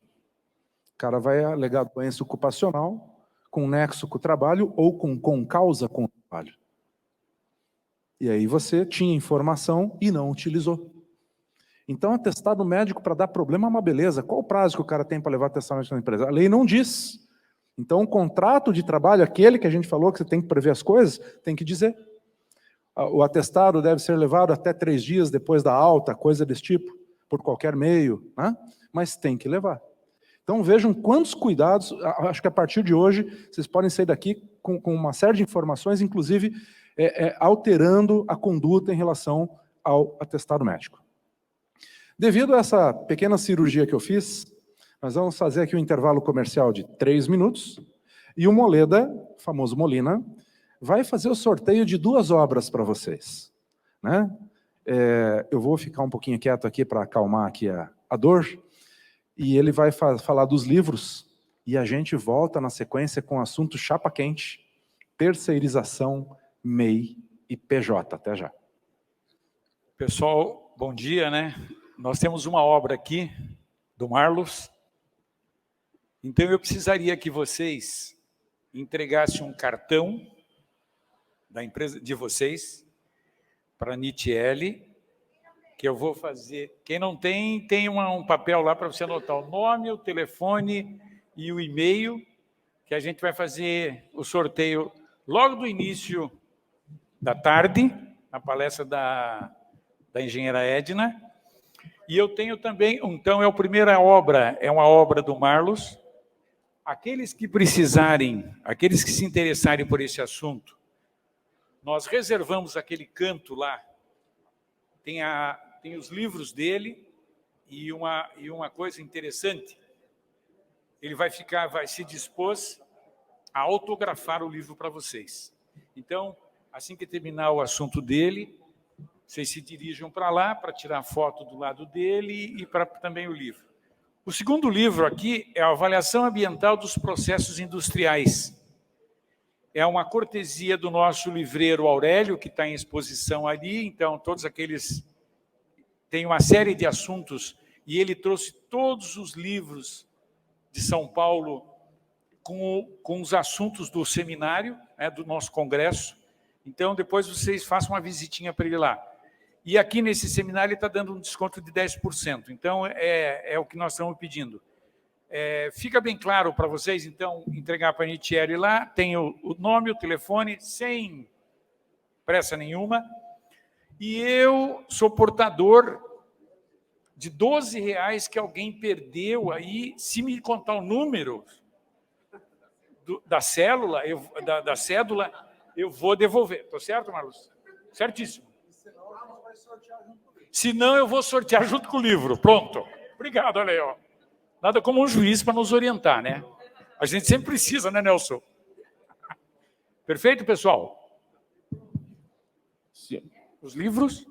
O cara vai alegar doença ocupacional, com nexo com o trabalho ou com causa com o trabalho. E aí você tinha informação e não utilizou. Então, atestado médico para dar problema é uma beleza. Qual o prazo que o cara tem para levar atestado médico na empresa? A lei não diz. Então, o contrato de trabalho, aquele que a gente falou que você tem que prever as coisas, tem que dizer. O atestado deve ser levado até 3 dias depois da alta, coisa desse tipo, por qualquer meio, né? Mas tem que levar. Então, vejam quantos cuidados, acho que a partir de hoje, vocês podem sair daqui com uma série de informações, inclusive alterando a conduta em relação ao atestado médico. Devido a essa pequena cirurgia que eu fiz, nós vamos fazer aqui um intervalo comercial de 3 minutos, e o Moleda, o famoso Molina, vai fazer o sorteio de 2 obras para vocês. Né? Eu vou ficar um pouquinho quieto aqui para acalmar aqui a dor, e ele vai falar dos livros, e a gente volta na sequência com o assunto chapa quente, terceirização, MEI e PJ. Até já. Pessoal, bom dia, né? Nós temos uma obra aqui, do Marlos. Então, eu precisaria que vocês entregassem um cartão da empresa de vocês para a Nitiele, que eu vou fazer. Quem não tem, tem um papel lá para você anotar o nome, o telefone e o e-mail, que a gente vai fazer o sorteio logo do início da tarde, na palestra da engenheira Edna. E eu tenho também, então, a primeira obra é uma obra do Marlos, aqueles que precisarem, aqueles que se interessarem por esse assunto, nós reservamos aquele canto lá, tem os livros dele, e uma coisa interessante, ele vai se dispor a autografar o livro para vocês. Então, assim que terminar o assunto dele, vocês se dirijam para lá para tirar foto do lado dele e para também o livro. O segundo livro aqui é a Avaliação Ambiental dos Processos Industriais. É uma cortesia do nosso livreiro Aurélio, que está em exposição ali. Então, todos aqueles... Tem uma série de assuntos, e ele trouxe todos os livros de São Paulo com os assuntos do seminário, né, do nosso congresso. Então, depois vocês façam uma visitinha para ele lá. E aqui nesse seminário ele está dando um desconto de 10%. Então, é o que nós estamos pedindo. Fica bem claro para vocês, então, entregar para a Nitieri lá, tem o nome, o telefone, sem pressa nenhuma. E eu sou portador de R$12 que alguém perdeu aí. Se me contar o número da cédula, eu vou devolver. Estou certo, Marlos? Certíssimo. Senão eu vou sortear junto com o livro. Pronto. Obrigado, olha aí, ó. Nada como um juiz para nos orientar, né? A gente sempre precisa, né, Nelson? Perfeito, pessoal? Sim. Os livros?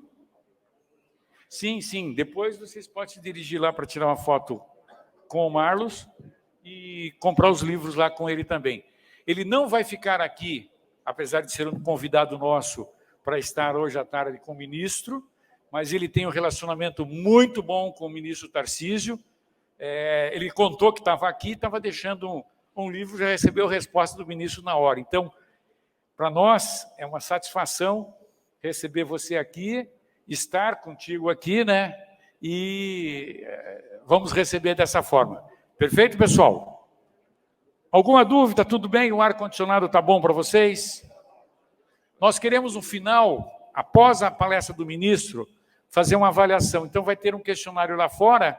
Sim, sim. Depois vocês podem se dirigir lá para tirar uma foto com o Marlos e comprar os livros lá com ele também. Ele não vai ficar aqui, apesar de ser um convidado nosso, para estar hoje à tarde com o ministro, mas ele tem um relacionamento muito bom com o ministro Tarcísio. Ele contou que estava aqui, estava deixando um livro, já recebeu a resposta do ministro na hora. Então, para nós, é uma satisfação receber você aqui, estar contigo aqui, né? E vamos receber dessa forma. Perfeito, pessoal? Alguma dúvida? Tudo bem? O ar-condicionado está bom para vocês? Nós queremos, no final, após a palestra do ministro, fazer uma avaliação. Então, vai ter um questionário lá fora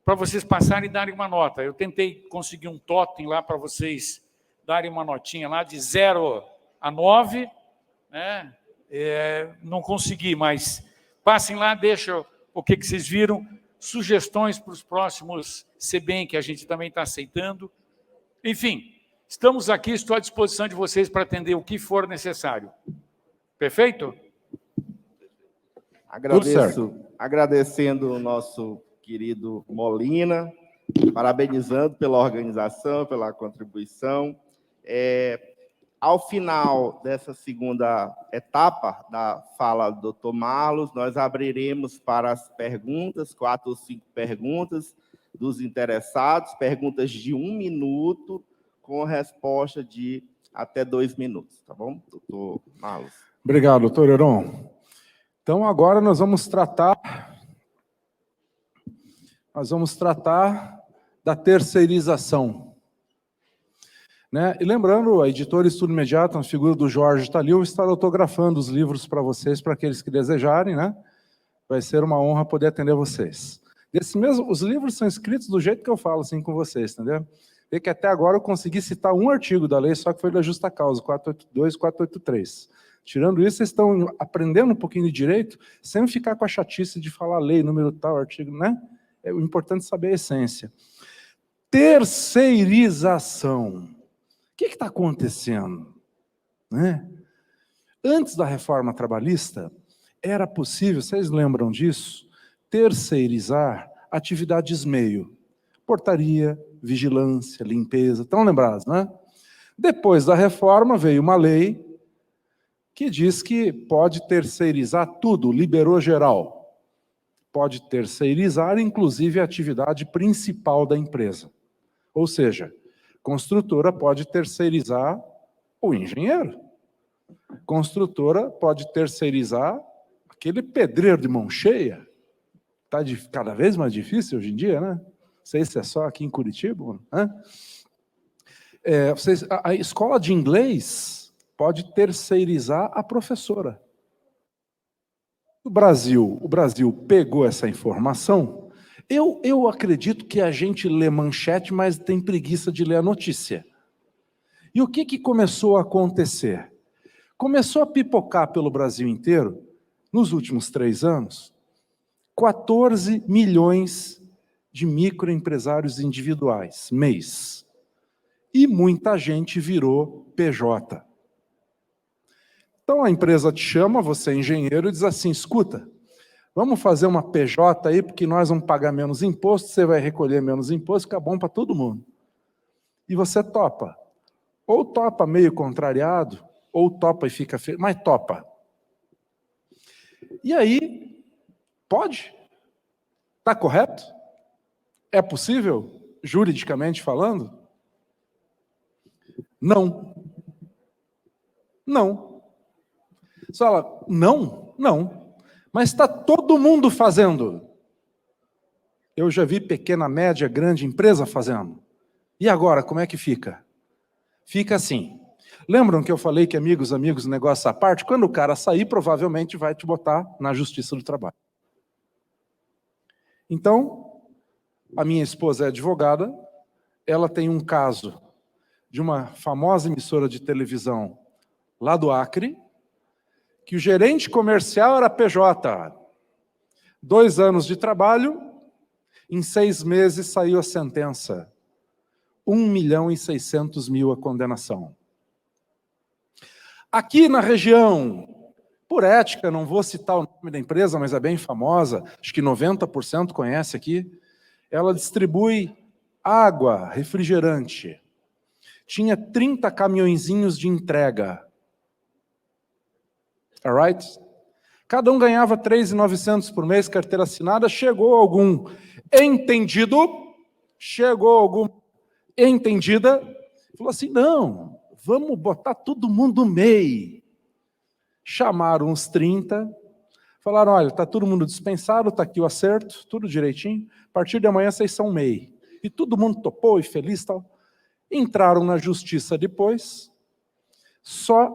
para vocês passarem e darem uma nota. Eu tentei conseguir um totem lá para vocês darem uma notinha lá de 0 a 9, né? Não consegui, mas passem lá, deixam o que vocês viram, sugestões para os próximos CBEM, que a gente também está aceitando. Enfim, estamos aqui, estou à disposição de vocês para atender o que for necessário. Perfeito? Agradecendo o nosso querido Molina, parabenizando pela organização, pela contribuição. Ao final dessa segunda etapa da fala do doutor Marlos, nós abriremos para as perguntas, 4 ou 5 perguntas dos interessados, perguntas de 1 minuto, com resposta de até 2 minutos, tá bom, doutor Marlos? Obrigado, doutor Heron. Então, agora nós vamos tratar da terceirização. Né? E lembrando, a editora Estudo Imediato, a figura do Jorge está ali, eu vou estar autografando os livros para vocês, para aqueles que desejarem, né? Vai ser uma honra poder atender vocês. Os livros são escritos do jeito que eu falo assim com vocês, entendeu? Vê que até agora eu consegui citar um artigo da lei, só que foi da justa causa, 482 e 483. Tirando isso, vocês estão aprendendo um pouquinho de direito, sem ficar com a chatice de falar lei, número tal, artigo, né? É o importante saber a essência. Terceirização. O que está acontecendo? Né? Antes da reforma trabalhista, era possível, vocês lembram disso, terceirizar atividades meio. Portaria, vigilância, limpeza, estão lembrados, né? Depois da reforma, veio uma lei que diz que pode terceirizar tudo, liberou geral. Pode terceirizar, inclusive, a atividade principal da empresa. Ou seja, construtora pode terceirizar o engenheiro. Construtora pode terceirizar aquele pedreiro de mão cheia. Está cada vez mais difícil hoje em dia, né? Não sei se é só aqui em Curitiba. Né? A escola de inglês pode terceirizar a professora. O Brasil pegou essa informação, Eu acredito que a gente lê manchete, mas tem preguiça de ler a notícia. E o que começou a acontecer? Começou a pipocar pelo Brasil inteiro, nos últimos 3 anos, 14 milhões de microempresários individuais, mês. E muita gente virou PJ. Então a empresa te chama, você é engenheiro, e diz assim, escuta, vamos fazer uma PJ aí, porque nós vamos pagar menos imposto, você vai recolher menos imposto, fica bom para todo mundo. E você topa. Ou topa meio contrariado, ou topa e fica feio, mas topa. E aí, pode? Está correto? É possível, juridicamente falando? Não. Não. Você fala, não? Não. Mas está todo mundo fazendo. Eu já vi pequena, média, grande empresa fazendo. E agora, como é que fica? Fica assim. Lembram que eu falei que amigos, negócio à parte? Quando o cara sair, provavelmente vai te botar na Justiça do Trabalho. Então, a minha esposa é advogada, ela tem um caso de uma famosa emissora de televisão lá do Acre, que o gerente comercial era PJ. 2 anos de trabalho, em 6 meses saiu a sentença. 1.600.000 a condenação. Aqui na região, por ética, não vou citar o nome da empresa, mas é bem famosa, acho que 90% conhece aqui, ela distribui água, refrigerante. Tinha 30 caminhõezinhos de entrega. Alright? Cada um ganhava 3.900 por mês, carteira assinada, chegou algum entendido, chegou algum entendida, falou assim, não, vamos botar todo mundo no MEI. Chamaram uns 30, falaram, olha, está todo mundo dispensado, está aqui o acerto, tudo direitinho, a partir de amanhã vocês são MEI. E todo mundo topou e feliz e tal. Entraram na justiça depois,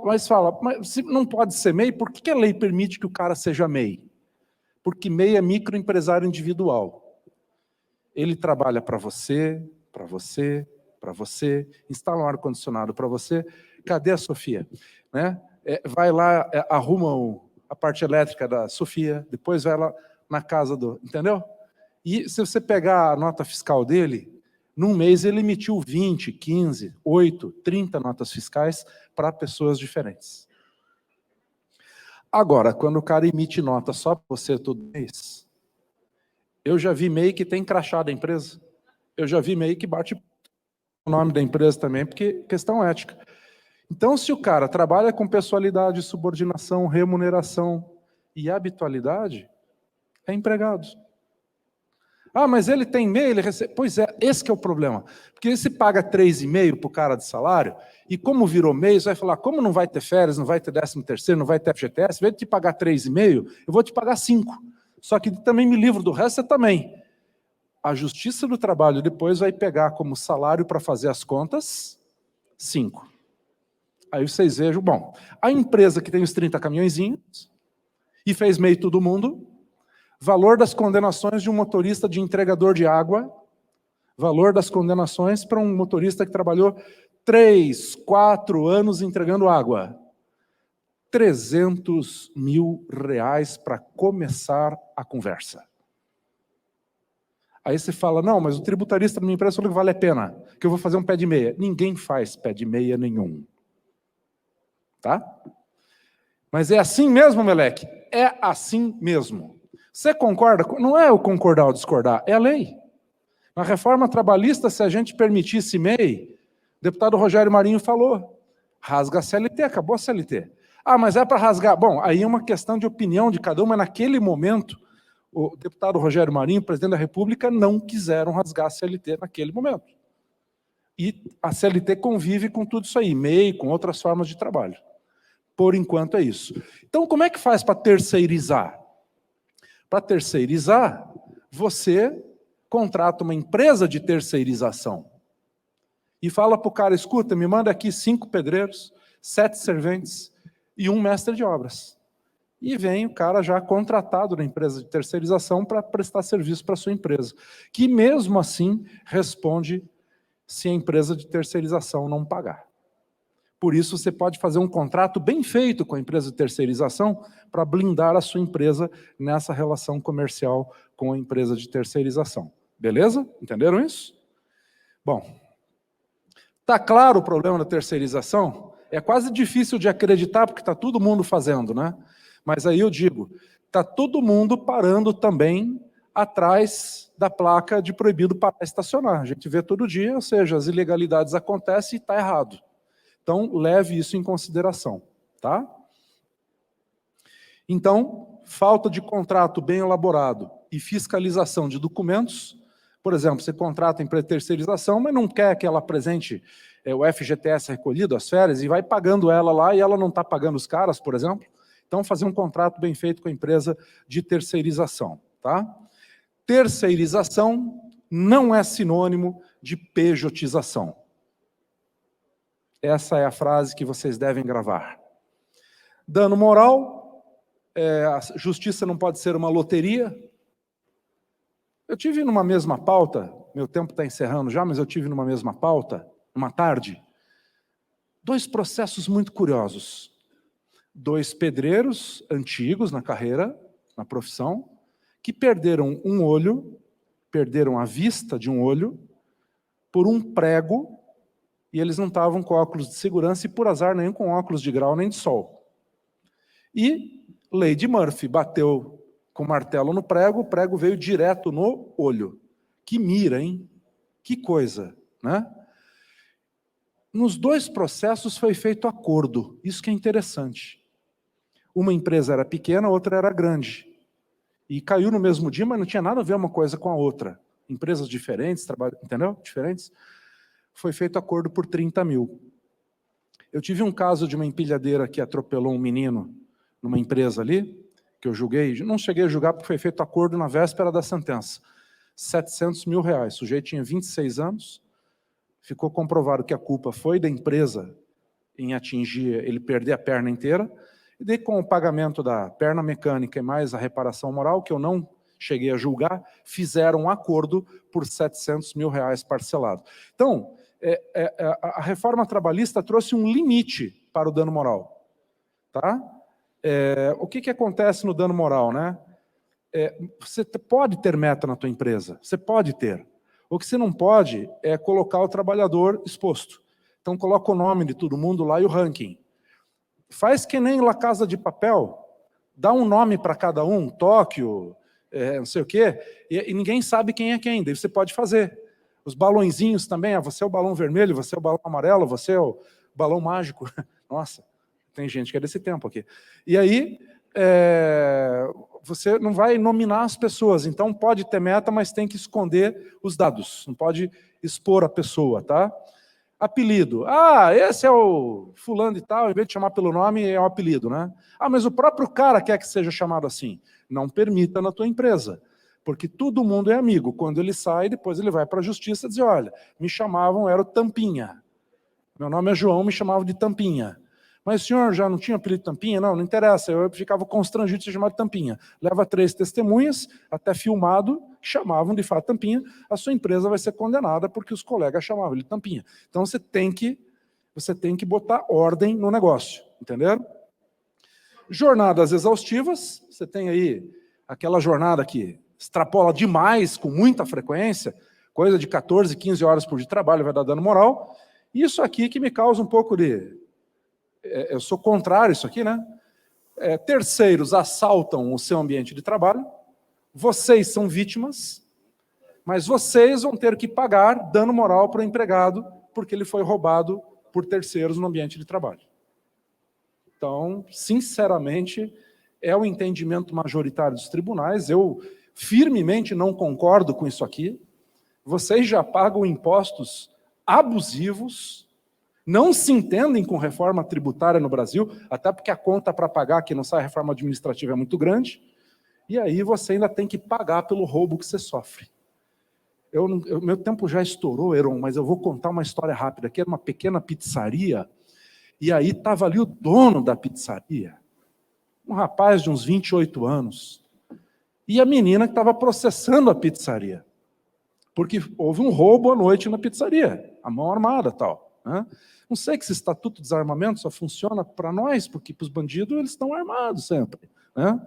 mas fala, mas se não pode ser MEI, por que a lei permite que o cara seja MEI? Porque MEI é microempresário individual. Ele trabalha para você, instala um ar-condicionado para você. Cadê a Sofia? Né? Vai lá, arruma a parte elétrica da Sofia, depois vai lá na casa do... Entendeu? E se você pegar a nota fiscal dele, num mês ele emitiu 20, 15, 8, 30 notas fiscais para pessoas diferentes. Agora, quando o cara emite nota só para você todo mês, eu já vi MEI que tem crachá da empresa. Eu já vi MEI que bate o nome da empresa também, porque questão ética. Então, se o cara trabalha com pessoalidade, subordinação, remuneração e habitualidade, é empregado. Ah, mas ele tem MEI, ele recebe... Pois é, esse que é o problema. Porque se paga 3,5 para o cara de salário, e como virou MEI, você vai falar, como não vai ter férias, não vai ter 13º, não vai ter FGTS, em vez de te pagar 3,5, eu vou te pagar 5. Só que também me livro do resto, você também. A Justiça do Trabalho depois vai pegar como salário para fazer as contas, 5. Aí vocês vejam, bom, a empresa que tem os 30 caminhõezinhos e fez MEI todo mundo, valor das condenações de um motorista de entregador de água, valor das condenações para um motorista que trabalhou 3, 4 anos entregando água. R$300 mil para começar a conversa. Aí você fala, não, mas o tributarista da minha empresa falou que vale a pena, que eu vou fazer um pé de meia. Ninguém faz pé de meia nenhum. Tá? Mas é assim mesmo, Meleque? É assim mesmo. Você concorda? Não é o concordar ou discordar, é a lei. Na reforma trabalhista, se a gente permitisse MEI, o deputado Rogério Marinho falou, rasga a CLT, acabou a CLT. Ah, mas é para rasgar. Bom, aí é uma questão de opinião de cada um, mas naquele momento, o deputado Rogério Marinho, presidente da República, não quiseram rasgar a CLT naquele momento. E a CLT convive com tudo isso aí, MEI, com outras formas de trabalho. Por enquanto é isso. Então, como é que faz para terceirizar? Para terceirizar, você contrata uma empresa de terceirização e fala para o cara, escuta, me manda aqui 5 pedreiros, 7 serventes e 1 mestre de obras. E vem o cara já contratado na empresa de terceirização para prestar serviço para a sua empresa, que mesmo assim responde se a empresa de terceirização não pagar. Por isso, você pode fazer um contrato bem feito com a empresa de terceirização para blindar a sua empresa nessa relação comercial com a empresa de terceirização. Beleza? Entenderam isso? Bom, está claro o problema da terceirização? É quase difícil de acreditar, porque está todo mundo fazendo, né? Mas aí eu digo, está todo mundo parando também atrás da placa de proibido parar e estacionar. A gente vê todo dia, ou seja, as ilegalidades acontecem e está errado. Então, leve isso em consideração, tá? Então, falta de contrato bem elaborado e fiscalização de documentos. Por exemplo, você contrata a empresa de terceirização, mas não quer que ela apresente o FGTS recolhido, as férias, e vai pagando ela lá e ela não está pagando os caras, por exemplo. Então, fazer um contrato bem feito com a empresa de terceirização, tá? Terceirização não é sinônimo de pejotização. Essa é a frase que vocês devem gravar. Dano moral, a justiça não pode ser uma loteria. Eu tive numa mesma pauta, meu tempo está encerrando já, mas eu tive numa mesma pauta, numa tarde, 2 processos muito curiosos. 2 pedreiros antigos na carreira, na profissão, que perderam um olho, perderam a vista de um olho, por um prego, e eles não estavam com óculos de segurança e, por azar, nem com óculos de grau nem de sol. E lei de Murphy, bateu com o martelo no prego, o prego veio direto no olho. Que mira, hein? Que coisa, né? Nos 2 processos foi feito acordo, isso que é interessante. Uma empresa era pequena, a outra era grande. E caiu no mesmo dia, mas não tinha nada a ver uma coisa com a outra. Empresas diferentes, entendeu? Diferentes. Foi feito acordo por 30 mil. Eu tive um caso de uma empilhadeira que atropelou um menino numa empresa ali, que eu julguei, não cheguei a julgar porque foi feito acordo na véspera da sentença. 700 mil reais. O sujeito tinha 26 anos, ficou comprovado que a culpa foi da empresa em atingir, ele perder a perna inteira, e daí com o pagamento da perna mecânica e mais a reparação moral, que eu não cheguei a julgar, fizeram um acordo por 700 mil reais parcelado. Então, a reforma trabalhista trouxe um limite para o dano moral. Tá? O que acontece no dano moral, né? Você pode ter meta na tua empresa, você pode ter. O que você não pode é colocar o trabalhador exposto. Então coloca o nome de todo mundo lá e o ranking. Faz que nem La Casa de Papel, dá um nome para cada um, Tóquio, não sei o quê, e ninguém sabe quem é quem, daí você pode fazer. Os balõezinhos também, você é o balão vermelho, você é o balão amarelo, você é o balão mágico. Nossa, tem gente que é desse tempo aqui. E aí, você não vai nominar as pessoas, então pode ter meta, mas tem que esconder os dados, não pode expor a pessoa, tá? Apelido. Esse é o fulano e tal, em vez de chamar pelo nome, é um apelido, né? Mas o próprio cara quer que seja chamado assim. Não permita na tua empresa, porque todo mundo é amigo. Quando ele sai, depois ele vai para a justiça e diz, olha, me chamavam, era o Tampinha. Meu nome é João, me chamavam de Tampinha. Mas o senhor já não tinha apelido Tampinha? Não interessa, eu ficava constrangido de ser chamado de Tampinha. Leva 3 testemunhas, até filmado, que chamavam de fato Tampinha, a sua empresa vai ser condenada porque os colegas chamavam ele de Tampinha. Então você tem que botar ordem no negócio, entenderam? Jornadas exaustivas, você tem aí aquela jornada que extrapola demais, com muita frequência, coisa de 14, 15 horas por dia de trabalho, vai dar dano moral. Isso aqui que me causa um pouco de... eu sou contrário a isso aqui, né? Terceiros assaltam o seu ambiente de trabalho, vocês são vítimas, mas vocês vão ter que pagar dano moral para o empregado, porque ele foi roubado por terceiros no ambiente de trabalho. Então, sinceramente, é o entendimento majoritário dos tribunais, eu firmemente não concordo com isso aqui. Vocês já pagam impostos abusivos, não se entendem com reforma tributária no Brasil, até porque a conta para pagar que não sai reforma administrativa é muito grande, e aí você ainda tem que pagar pelo roubo que você sofre. Meu tempo já estourou, Heron, mas eu vou contar uma história rápida. Aqui era uma pequena pizzaria, e aí estava ali o dono da pizzaria, um rapaz de uns 28 anos, e a menina que estava processando a pizzaria, porque houve um roubo à noite na pizzaria, a mão armada e tal, né? Não sei que esse estatuto de desarmamento só funciona para nós, porque para os bandidos eles estão armados sempre, né?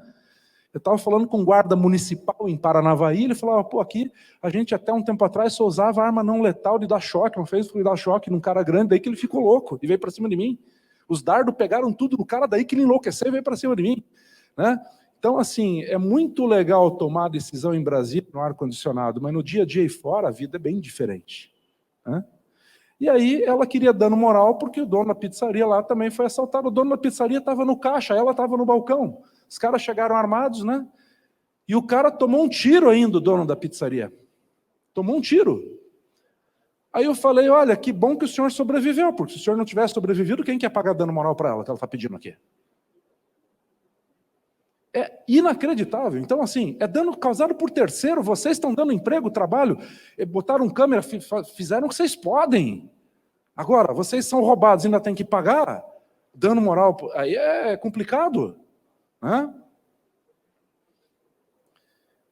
Eu estava falando com um guarda municipal em Paranavaí, ele falava, pô, aqui a gente até um tempo atrás só usava arma não letal de dar choque, uma vez fui dar choque num cara grande, daí que ele ficou louco e veio para cima de mim. Os dardos pegaram tudo no cara, daí que ele enlouqueceu e veio para cima de mim, né? Então, assim, é muito legal tomar a decisão em Brasília, no ar-condicionado, mas no dia a dia e fora, a vida é bem diferente, né? E aí ela queria dano moral porque o dono da pizzaria lá também foi assaltado. O dono da pizzaria estava no caixa, ela estava no balcão. Os caras chegaram armados, né? E o cara tomou um tiro ainda, o dono da pizzaria. Tomou um tiro. Aí eu falei, olha, que bom que o senhor sobreviveu, porque se o senhor não tivesse sobrevivido, quem quer pagar dano moral para ela, que ela está pedindo aqui? É inacreditável. Então, assim, é dano causado por terceiro, vocês estão dando emprego, trabalho, botaram câmera, fizeram o que vocês podem. Agora, vocês são roubados e ainda tem que pagar? Dano moral, aí é complicado, né?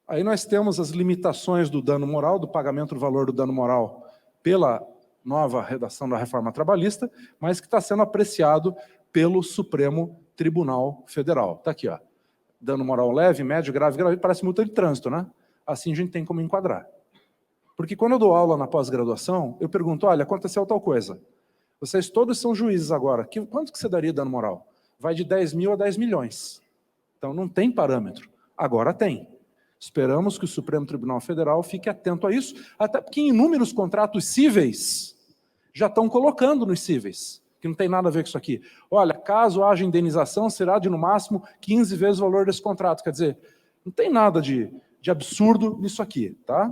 Aí nós temos as limitações do dano moral, do pagamento do valor do dano moral pela nova redação da reforma trabalhista, mas que está sendo apreciado pelo Supremo Tribunal Federal. Está aqui, ó. Dano moral leve, médio, grave, parece multa de trânsito, né? Assim a gente tem como enquadrar. Porque quando eu dou aula na pós-graduação, eu pergunto, olha, aconteceu tal coisa. Vocês todos são juízes agora. Quanto que você daria dano moral? Vai de 10 mil a 10 milhões. Então não tem parâmetro. Agora tem. Esperamos que o Supremo Tribunal Federal fique atento a isso, até porque em inúmeros contratos cíveis já estão colocando nos cíveis, que não tem nada a ver com isso aqui. Olha, caso haja indenização, será de no máximo 15 vezes o valor desse contrato. Quer dizer, não tem nada de absurdo nisso aqui, tá?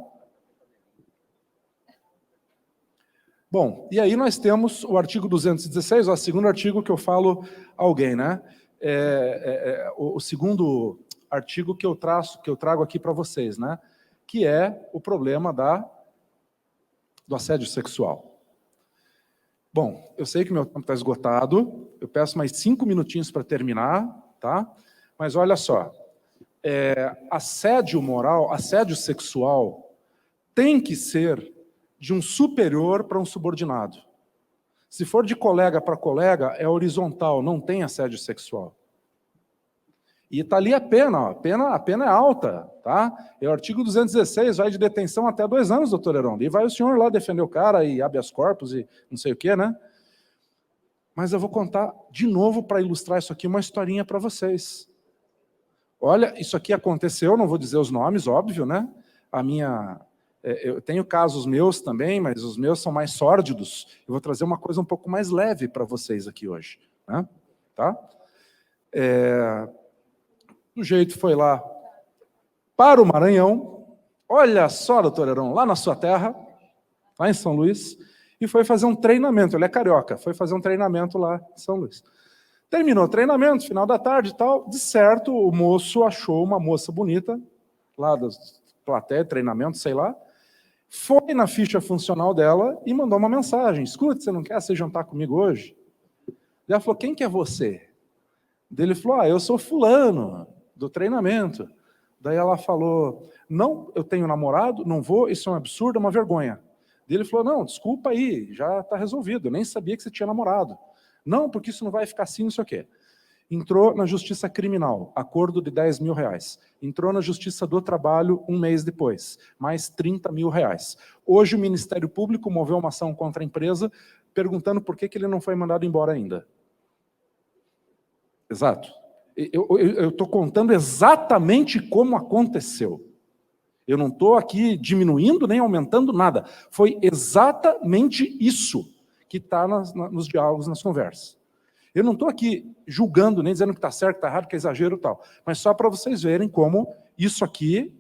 Bom, e aí nós temos o artigo 216, o segundo artigo que eu falo alguém, né? O segundo artigo que eu trago aqui para vocês, né? Que é o problema do assédio sexual. Bom, eu sei que meu tempo está esgotado, eu peço mais 5 minutinhos para terminar, tá? Mas olha só, assédio moral, assédio sexual tem que ser de um superior para um subordinado. Se for de colega para colega, é horizontal, não tem assédio sexual. E está ali a pena, ó. A pena é alta, tá? É o artigo 216, vai de detenção até 2 anos, doutor Heron. E vai o senhor lá defender o cara e habeas corpus e não sei o quê, né? Mas eu vou contar de novo para ilustrar isso aqui uma historinha para vocês. Olha, isso aqui aconteceu, não vou dizer os nomes, óbvio, né? Eu tenho casos meus também, mas os meus são mais sórdidos. Eu vou trazer uma coisa um pouco mais leve para vocês aqui hoje, né? Tá? O jeito foi lá para o Maranhão, olha só, doutor Heron, lá na sua terra, lá em São Luís, e foi fazer um treinamento. Ele é carioca, foi fazer um treinamento lá em São Luís. Terminou o treinamento, final da tarde e tal, de certo, o moço achou uma moça bonita, lá da plateia, treinamento, sei lá, foi na ficha funcional dela e mandou uma mensagem: escuta, você não quer se jantar comigo hoje? E ela falou: quem que é você? Ele falou: eu sou fulano, do treinamento. Daí ela falou: não, eu tenho namorado, não vou, isso é um absurdo, é uma vergonha. Ele falou: não, desculpa aí, já está resolvido, eu nem sabia que você tinha namorado. Não, porque isso não vai ficar assim, não sei o quê. Entrou na justiça criminal, acordo de 10 mil reais. Entrou na justiça do trabalho 1 mês depois, mais 30 mil reais. Hoje o Ministério Público moveu uma ação contra a empresa, perguntando por que ele não foi mandado embora ainda. Exato. Eu estou contando exatamente como aconteceu. Eu não estou aqui diminuindo nem aumentando nada. Foi exatamente isso que está nos diálogos, nas conversas. Eu não estou aqui julgando, nem dizendo que está certo, que está errado, que é exagero e tal, mas só para vocês verem como isso aqui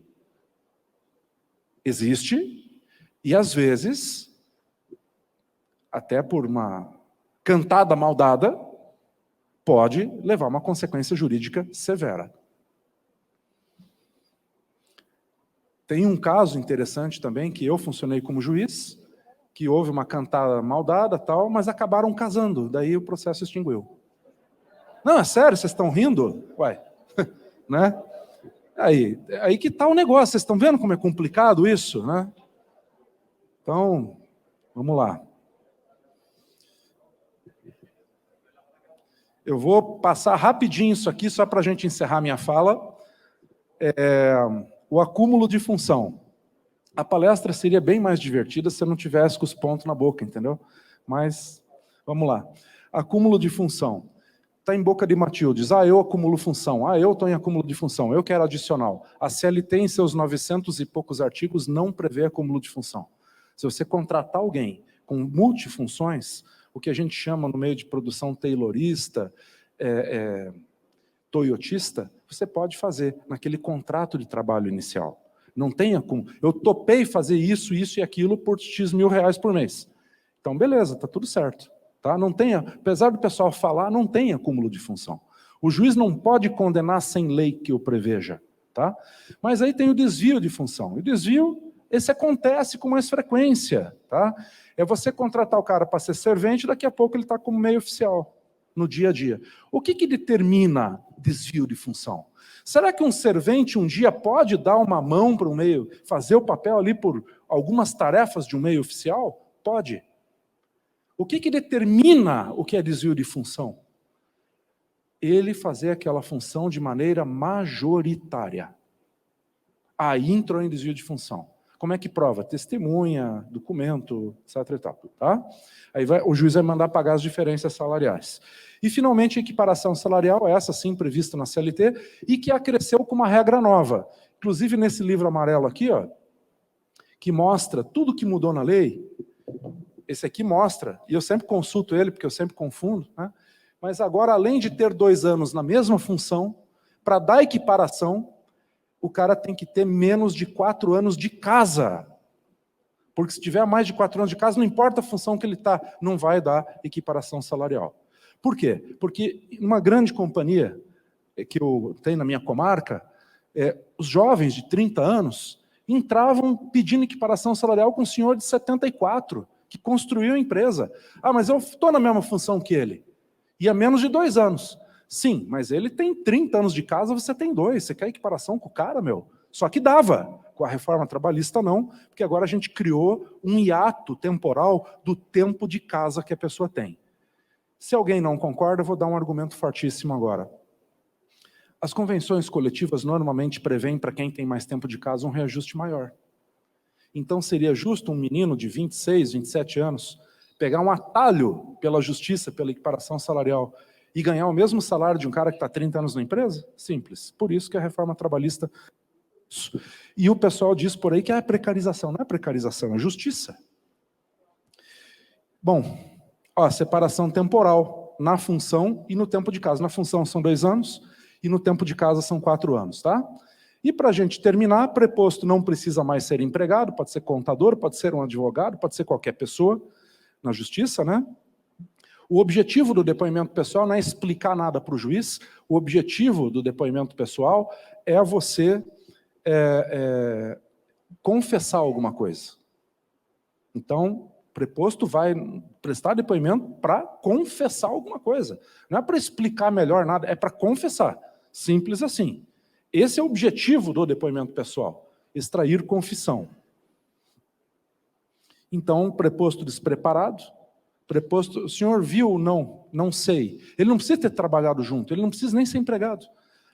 existe e, às vezes, até por uma cantada mal dada, pode levar a uma consequência jurídica severa. Tem um caso interessante também, que eu funcionei como juiz, que houve uma cantada mal dada, tal, mas acabaram casando, daí o processo extinguiu. Não, é sério, vocês estão rindo? Ué, né? Aí que está o negócio, vocês estão vendo como é complicado isso, né? Então, vamos lá. Eu vou passar rapidinho isso aqui, só para a gente encerrar minha fala. O acúmulo de função. A palestra seria bem mais divertida se eu não tivesse com os pontos na boca, entendeu? Mas, vamos lá. Acúmulo de função. Está em boca de Matildes. Eu acumulo função. Eu estou em acúmulo de função. Eu quero adicional. A CLT, em seus 900 e poucos artigos, não prevê acúmulo de função. Se você contratar alguém com multifunções, o que a gente chama no meio de produção taylorista, toyotista, você pode fazer naquele contrato de trabalho inicial. Não tem acúmulo. Eu topei fazer isso e aquilo por X mil reais por mês. Então, beleza, está tudo certo. Tá? Não tem, apesar do pessoal falar, não tem acúmulo de função. O juiz não pode condenar sem lei que o preveja. Tá? Mas aí tem o desvio de função. O desvio, esse acontece com mais frequência. Tá? É você contratar o cara para ser servente, daqui a pouco ele está como meio oficial, no dia a dia. O que determina desvio de função? Será que um servente um dia pode dar uma mão para um meio, fazer o papel ali por algumas tarefas de um meio oficial? Pode. O que determina o que é desvio de função? Ele fazer aquela função de maneira majoritária. Aí entrou em desvio de função. Como é que prova? Testemunha, documento, etc. E tal, tá? Aí o juiz vai mandar pagar as diferenças salariais. E, finalmente, a equiparação salarial, essa sim prevista na CLT, e que acresceu com uma regra nova. Inclusive, nesse livro amarelo aqui, ó, que mostra tudo que mudou na lei, esse aqui mostra, e eu sempre consulto ele, porque eu sempre confundo, né? Mas agora, além de ter 2 anos na mesma função, para dar equiparação, o cara tem que ter menos de 4 anos de casa. Porque se tiver mais de 4 anos de casa, não importa a função que ele está, não vai dar equiparação salarial. Por quê? Porque numa grande companhia que eu tenho na minha comarca, os jovens de 30 anos entravam pedindo equiparação salarial com um senhor de 74, que construiu a empresa. Mas eu estou na mesma função que ele. E há menos de 2 anos. Sim, mas ele tem 30 anos de casa, você tem 2. Você quer equiparação com o cara, meu? Só que dava. Com a reforma trabalhista, não, porque agora a gente criou um hiato temporal do tempo de casa que a pessoa tem. Se alguém não concorda, eu vou dar um argumento fortíssimo agora. As convenções coletivas normalmente prevêem para quem tem mais tempo de casa um reajuste maior. Então seria justo um menino de 26, 27 anos pegar um atalho pela justiça, pela equiparação salarial e ganhar o mesmo salário de um cara que está 30 anos na empresa? Simples. Por isso que a reforma trabalhista... E o pessoal diz por aí que é precarização. Não é precarização, é justiça. Bom, separação temporal na função e no tempo de casa. Na função são 2 anos e no tempo de casa são 4 anos, tá? E para a gente terminar, preposto não precisa mais ser empregado, pode ser contador, pode ser um advogado, pode ser qualquer pessoa na justiça, né? O objetivo do depoimento pessoal não é explicar nada para o juiz, o objetivo do depoimento pessoal é você confessar alguma coisa. Então, preposto vai prestar depoimento para confessar alguma coisa. Não é para explicar melhor nada, é para confessar. Simples assim. Esse é o objetivo do depoimento pessoal, extrair confissão. Então, preposto despreparado, preposto, o senhor viu ou não? Não sei. Ele não precisa ter trabalhado junto, ele não precisa nem ser empregado.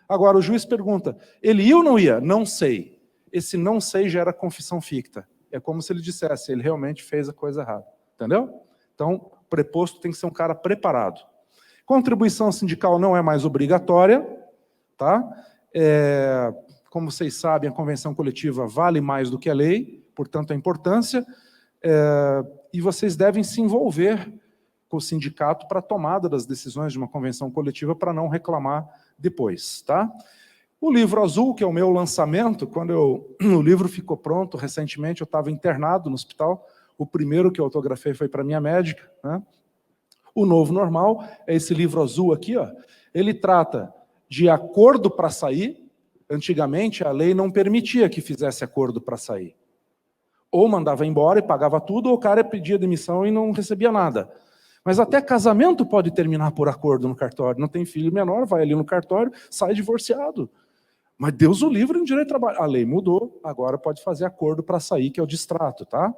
Agora, o juiz pergunta, ele ia ou não ia? Não sei. Esse não sei gera confissão ficta. É como se ele dissesse, ele realmente fez a coisa errada. Entendeu? Então, preposto tem que ser um cara preparado. Contribuição sindical não é mais obrigatória, tá? Como vocês sabem, a convenção coletiva vale mais do que a lei, portanto, a importância, e vocês devem se envolver com o sindicato para a tomada das decisões de uma convenção coletiva para não reclamar depois, tá? O livro azul, que é o meu lançamento, quando o livro ficou pronto, recentemente eu estava internado no hospital, o primeiro que eu autografei foi para minha médica, né? O Novo Normal é esse livro azul aqui, ó. Ele trata de acordo para sair. Antigamente a lei não permitia que fizesse acordo para sair. Ou mandava embora e pagava tudo, ou o cara pedia demissão e não recebia nada. Mas até casamento pode terminar por acordo no cartório. Não tem filho menor, vai ali no cartório, sai divorciado. Mas Deus o livre no direito de trabalho. A lei mudou, agora pode fazer acordo para sair, que é o distrato, tá?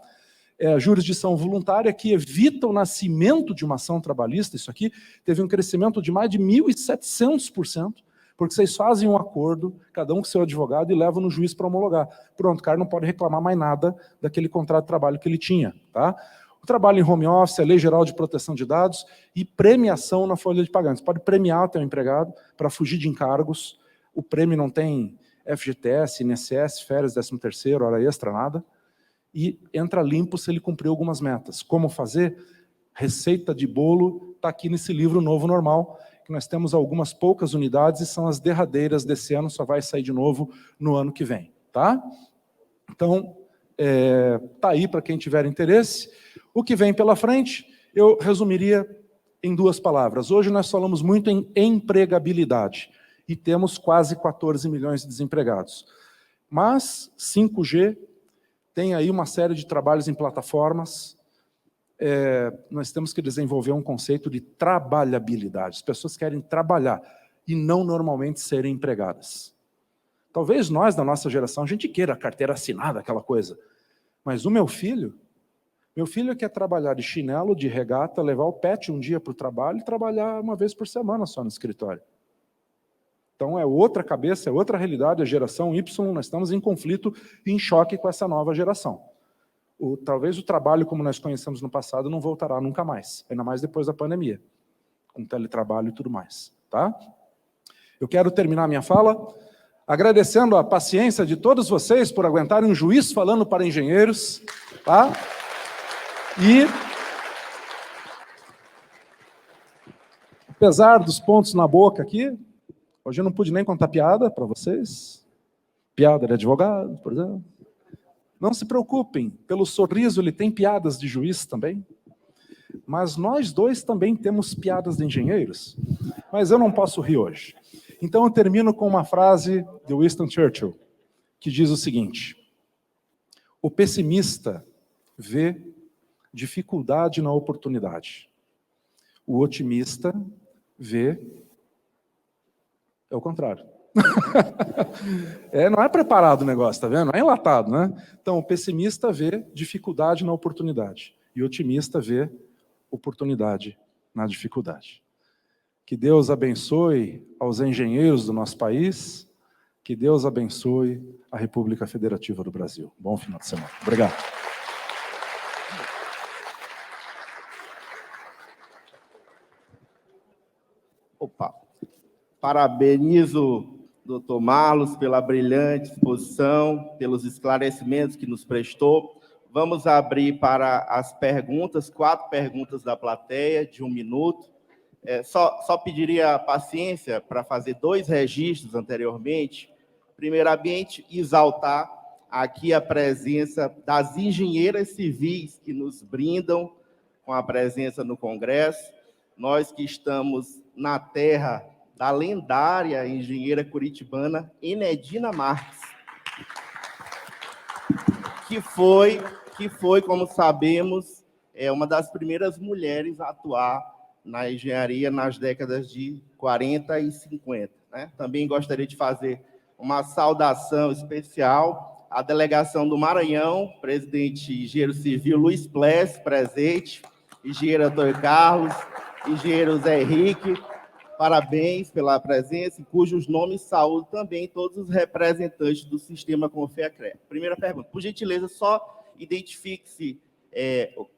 É a jurisdição voluntária que evita o nascimento de uma ação trabalhista. Isso aqui teve um crescimento de mais de 1.700%, porque vocês fazem um acordo, cada um com seu advogado, e levam no juiz para homologar. Pronto, o cara não pode reclamar mais nada daquele contrato de trabalho que ele tinha, tá? O trabalho em home office, a Lei Geral de Proteção de Dados e premiação na folha de pagamento. Você pode premiar o teu empregado para fugir de encargos. O prêmio não tem FGTS, INSS, férias, 13º, hora extra, nada. E entra limpo se ele cumpriu algumas metas. Como fazer? Receita de bolo está aqui nesse livro Novo Normal, que nós temos algumas poucas unidades e são as derradeiras desse ano, só vai sair de novo no ano que vem, tá? Então, tá aí para quem tiver interesse. O que vem pela frente, eu resumiria em 2 palavras. Hoje nós falamos muito em empregabilidade e temos quase 14 milhões de desempregados. Mas 5G tem aí uma série de trabalhos em plataformas. Nós temos que desenvolver um conceito de trabalhabilidade. As pessoas querem trabalhar e não normalmente serem empregadas. Talvez nós, da nossa geração, a gente queira a carteira assinada, aquela coisa. Mas o meu filho quer trabalhar de chinelo, de regata, levar o pet um dia para o trabalho e trabalhar uma vez por semana só no escritório. Então é outra cabeça, é outra realidade, a geração Y, nós estamos em conflito e em choque com essa nova geração. Talvez o trabalho como nós conhecemos no passado não voltará nunca mais, ainda mais depois da pandemia, com teletrabalho e tudo mais. Tá? Eu quero terminar minha fala agradecendo a paciência de todos vocês por aguentarem um juiz falando para engenheiros. Tá? E, apesar dos pontos na boca aqui, hoje eu não pude nem contar piada para vocês. Piada de advogado, por exemplo. Não se preocupem, pelo sorriso ele tem piadas de juiz também. Mas nós dois também temos piadas de engenheiros. Mas eu não posso rir hoje. Então eu termino com uma frase de Winston Churchill, que diz o seguinte: o pessimista vê dificuldade na oportunidade. O otimista vê... É o contrário. Não é preparado o negócio, tá vendo? Não é enlatado, né? Então, o pessimista vê dificuldade na oportunidade. E o otimista vê oportunidade na dificuldade. Que Deus abençoe aos engenheiros do nosso país. Que Deus abençoe a República Federativa do Brasil. Bom final de semana. Obrigado. Opa! Parabenizo o Dr. Marlos pela brilhante exposição, pelos esclarecimentos que nos prestou. Vamos abrir para as perguntas, 4 perguntas da plateia, de 1 minuto. Só pediria paciência para fazer 2 registros anteriormente. Primeiramente, exaltar aqui a presença das engenheiras civis que nos brindam com a presença no Congresso. Nós que estamos na terra da lendária engenheira curitibana Enedina Marques, que foi, como sabemos, uma das primeiras mulheres a atuar na engenharia nas décadas de 40 e 50. Né? Também gostaria de fazer uma saudação especial à delegação do Maranhão, presidente engenheiro civil Luiz Pless, presente, engenheiro Antônio Carlos, engenheiro Zé Henrique, parabéns pela presença, cujos nomes saúdo também todos os representantes do sistema Confeacre. Primeira pergunta, por gentileza, só identifique-se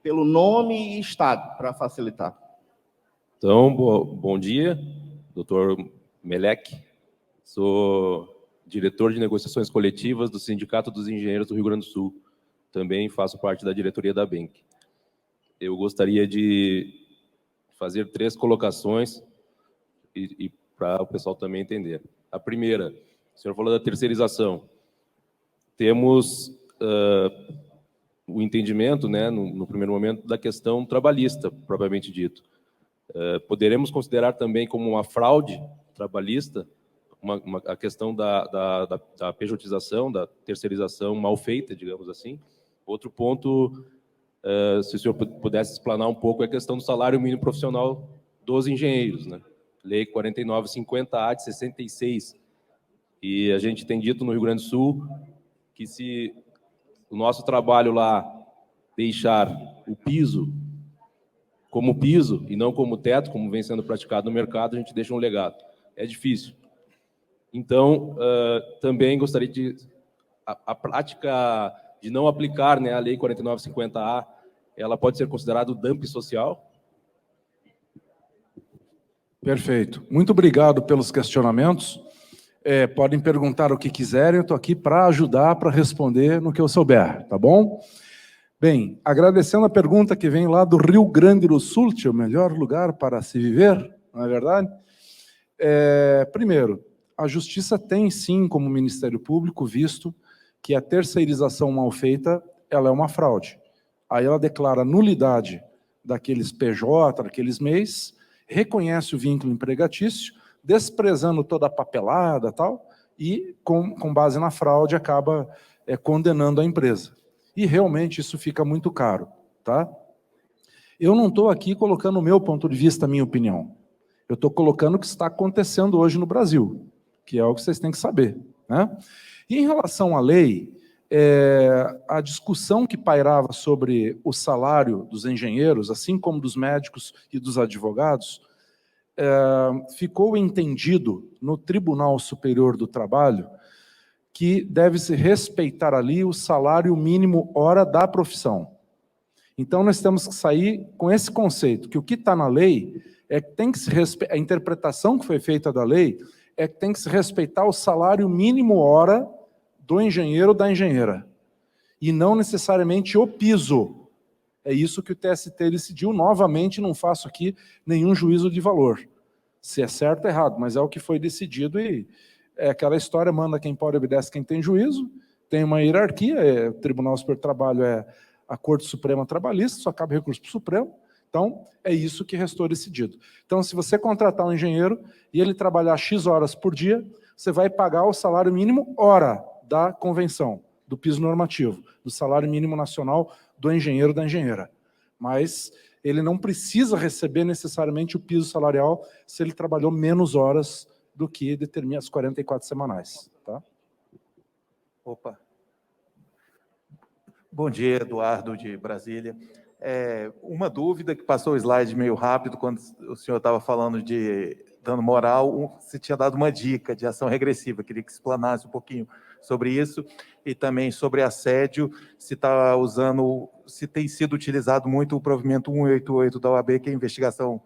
pelo nome e estado, para facilitar. Então, bom dia, doutor Melec, sou diretor de negociações coletivas do Sindicato dos Engenheiros do Rio Grande do Sul, também faço parte da diretoria da BENC. Eu gostaria de fazer 3 colocações e para o pessoal também entender. A primeira, o senhor falou da terceirização. Temos o entendimento, né, no primeiro momento, da questão trabalhista, propriamente dito. Poderemos considerar também como uma fraude trabalhista a questão da pejotização, da terceirização mal feita, digamos assim. Outro ponto Se o senhor pudesse explanar um pouco a questão do salário mínimo profissional dos engenheiros, né? Lei 4950A de 66. E a gente tem dito no Rio Grande do Sul que se o nosso trabalho lá deixar o piso como piso e não como teto, como vem sendo praticado no mercado, a gente deixa um legado. É difícil. Então, também gostaria de... A prática de não aplicar, né, a Lei 4950A, ela pode ser considerada dumping social? Perfeito. Muito obrigado pelos questionamentos. Podem perguntar o que quiserem, eu estou aqui para ajudar, para responder no que eu souber, tá bom? Bem, agradecendo a pergunta que vem lá do Rio Grande do Sul, o melhor lugar para se viver, não é verdade? Primeiro, a Justiça tem sim, como Ministério Público, visto que a terceirização mal feita, ela é uma fraude. Aí ela declara nulidade daqueles PJ, daqueles MEIs, reconhece o vínculo empregatício, desprezando toda a papelada tal, e com base na fraude acaba condenando a empresa. E realmente isso fica muito caro, tá? Eu não estou aqui colocando o meu ponto de vista, a minha opinião. Eu estou colocando o que está acontecendo hoje no Brasil, que é o que vocês têm que saber, né? E em relação à lei, a discussão que pairava sobre o salário dos engenheiros, assim como dos médicos e dos advogados, ficou entendido no Tribunal Superior do Trabalho que deve-se respeitar ali o salário mínimo hora da profissão. Então, nós temos que sair com esse conceito, que o que está na lei é que tem que se respeitar, a interpretação que foi feita da lei é que tem que se respeitar o salário mínimo hora do engenheiro ou da engenheira, e não necessariamente o piso. É isso que o TST decidiu, novamente não faço aqui nenhum juízo de valor, se é certo ou errado, mas é o que foi decidido e é aquela história, manda quem pode, obedece quem tem juízo, tem uma hierarquia, o Tribunal Superior do Trabalho é a Corte Suprema Trabalhista, só cabe recurso para o Supremo, então é isso que restou decidido. Então, se você contratar um engenheiro e ele trabalhar X horas por dia, você vai pagar o salário mínimo hora da convenção, do piso normativo, do salário mínimo nacional do engenheiro ou da engenheira. Mas ele não precisa receber necessariamente o piso salarial se ele trabalhou menos horas do que determina as 44 semanais. Tá? Opa. Bom dia, Eduardo, de Brasília. Uma dúvida que passou o slide meio rápido, quando o senhor estava falando de dano moral, você tinha dado uma dica de ação regressiva, queria que explanasse um pouquinho sobre isso, e também sobre assédio, se tem sido utilizado muito o provimento 188 da OAB, que é a investigação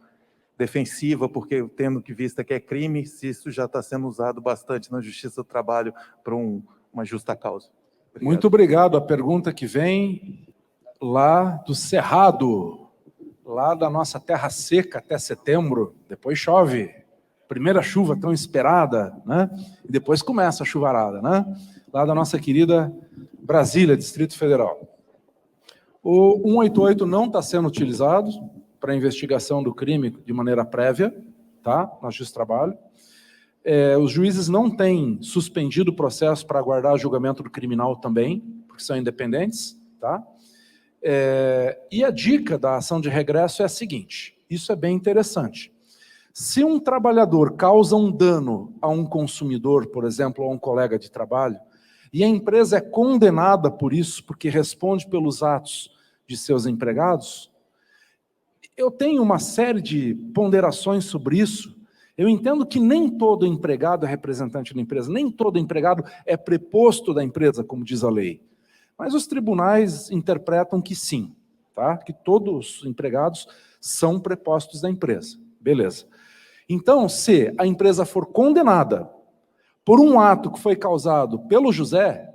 defensiva, porque tendo que vista que é crime, se isso já está sendo usado bastante na Justiça do Trabalho para uma justa causa. Obrigado. Muito obrigado. A pergunta que vem lá do Cerrado, lá da nossa terra seca até setembro, depois chove, primeira chuva tão esperada, né? E depois começa a chuvarada, né? Lá da nossa querida Brasília, Distrito Federal. O 188 não está sendo utilizado para investigação do crime de maneira prévia, tá? Na Justiça do Trabalho. Os juízes não têm suspendido o processo para aguardar julgamento do criminal também, porque são independentes, tá? E a dica da ação de regresso é a seguinte, isso é bem interessante. Se um trabalhador causa um dano a um consumidor, por exemplo, a um colega de trabalho, e a empresa é condenada por isso, porque responde pelos atos de seus empregados, eu tenho uma série de ponderações sobre isso. Eu entendo que nem todo empregado é representante da empresa, nem todo empregado é preposto da empresa, como diz a lei. Mas os tribunais interpretam que sim, tá? Que todos os empregados são prepostos da empresa. Beleza. Então, se a empresa for condenada por um ato que foi causado pelo José,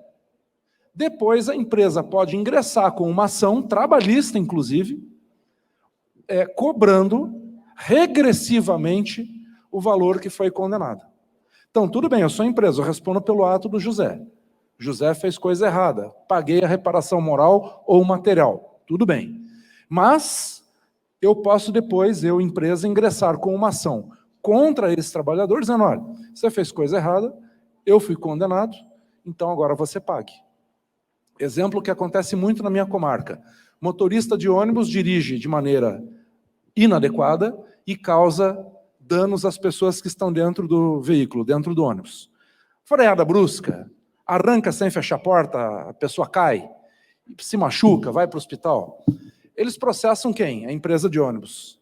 depois a empresa pode ingressar com uma ação trabalhista, inclusive, cobrando regressivamente o valor que foi condenado. Então, tudo bem, eu sou empresa, eu respondo pelo ato do José. José fez coisa errada, paguei a reparação moral ou material, tudo bem. Mas eu posso depois, eu, empresa, ingressar com uma ação contra esse trabalhador, dizendo, olha, você fez coisa errada, eu fui condenado, então agora você pague. Exemplo que acontece muito na minha comarca. Motorista de ônibus dirige de maneira inadequada e causa danos às pessoas que estão dentro do veículo, dentro do ônibus. Freada brusca, arranca sem fechar a porta, a pessoa cai, se machuca, vai para o hospital. Eles processam quem? A empresa de ônibus.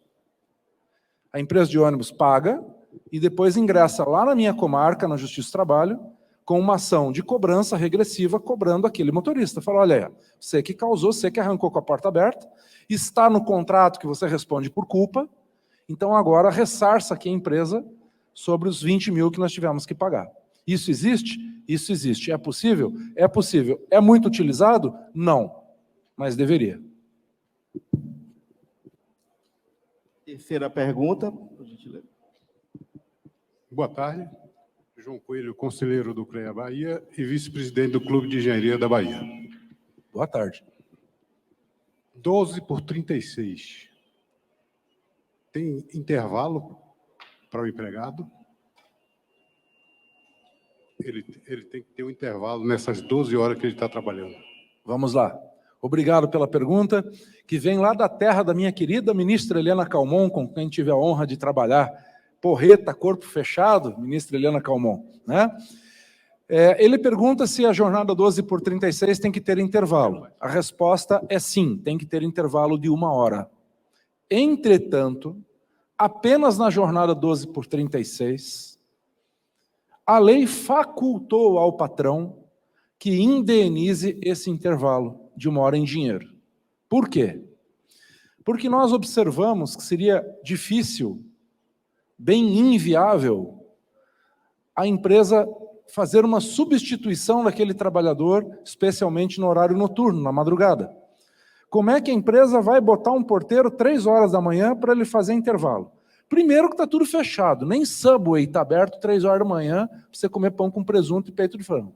A empresa de ônibus paga e depois ingressa lá na minha comarca, na Justiça do Trabalho, com uma ação de cobrança regressiva, cobrando aquele motorista. Fala, olha, você que causou, você que arrancou com a porta aberta, está no contrato que você responde por culpa, então agora ressarça aqui a empresa sobre os 20 mil que nós tivemos que pagar. Isso existe? Isso existe. É possível? É possível. É muito utilizado? Não, mas deveria. Terceira pergunta, por gentileza. Boa tarde. João Coelho, conselheiro do CREA Bahia e vice-presidente do Clube de Engenharia da Bahia. Boa tarde. 12/36. Tem intervalo para o empregado? Ele tem que ter um intervalo nessas 12 horas que ele está trabalhando. Vamos lá. Obrigado pela pergunta, que vem lá da terra da minha querida ministra Helena Calmon, com quem tive a honra de trabalhar. Porreta, corpo fechado, ministra Helena Calmon, né? Ele pergunta se a jornada 12/36 tem que ter intervalo. A resposta é sim, tem que ter intervalo de 1 hora. Entretanto, apenas na jornada 12/36, a lei facultou ao patrão que indenize esse intervalo de 1 hora em dinheiro. Por quê? Porque nós observamos que seria difícil, bem inviável, a empresa fazer uma substituição daquele trabalhador, especialmente no horário noturno, na madrugada. Como é que a empresa vai botar um porteiro 3 horas da manhã para ele fazer intervalo? Primeiro que está tudo fechado, nem Subway está aberto 3 horas da manhã para você comer pão com presunto e peito de frango.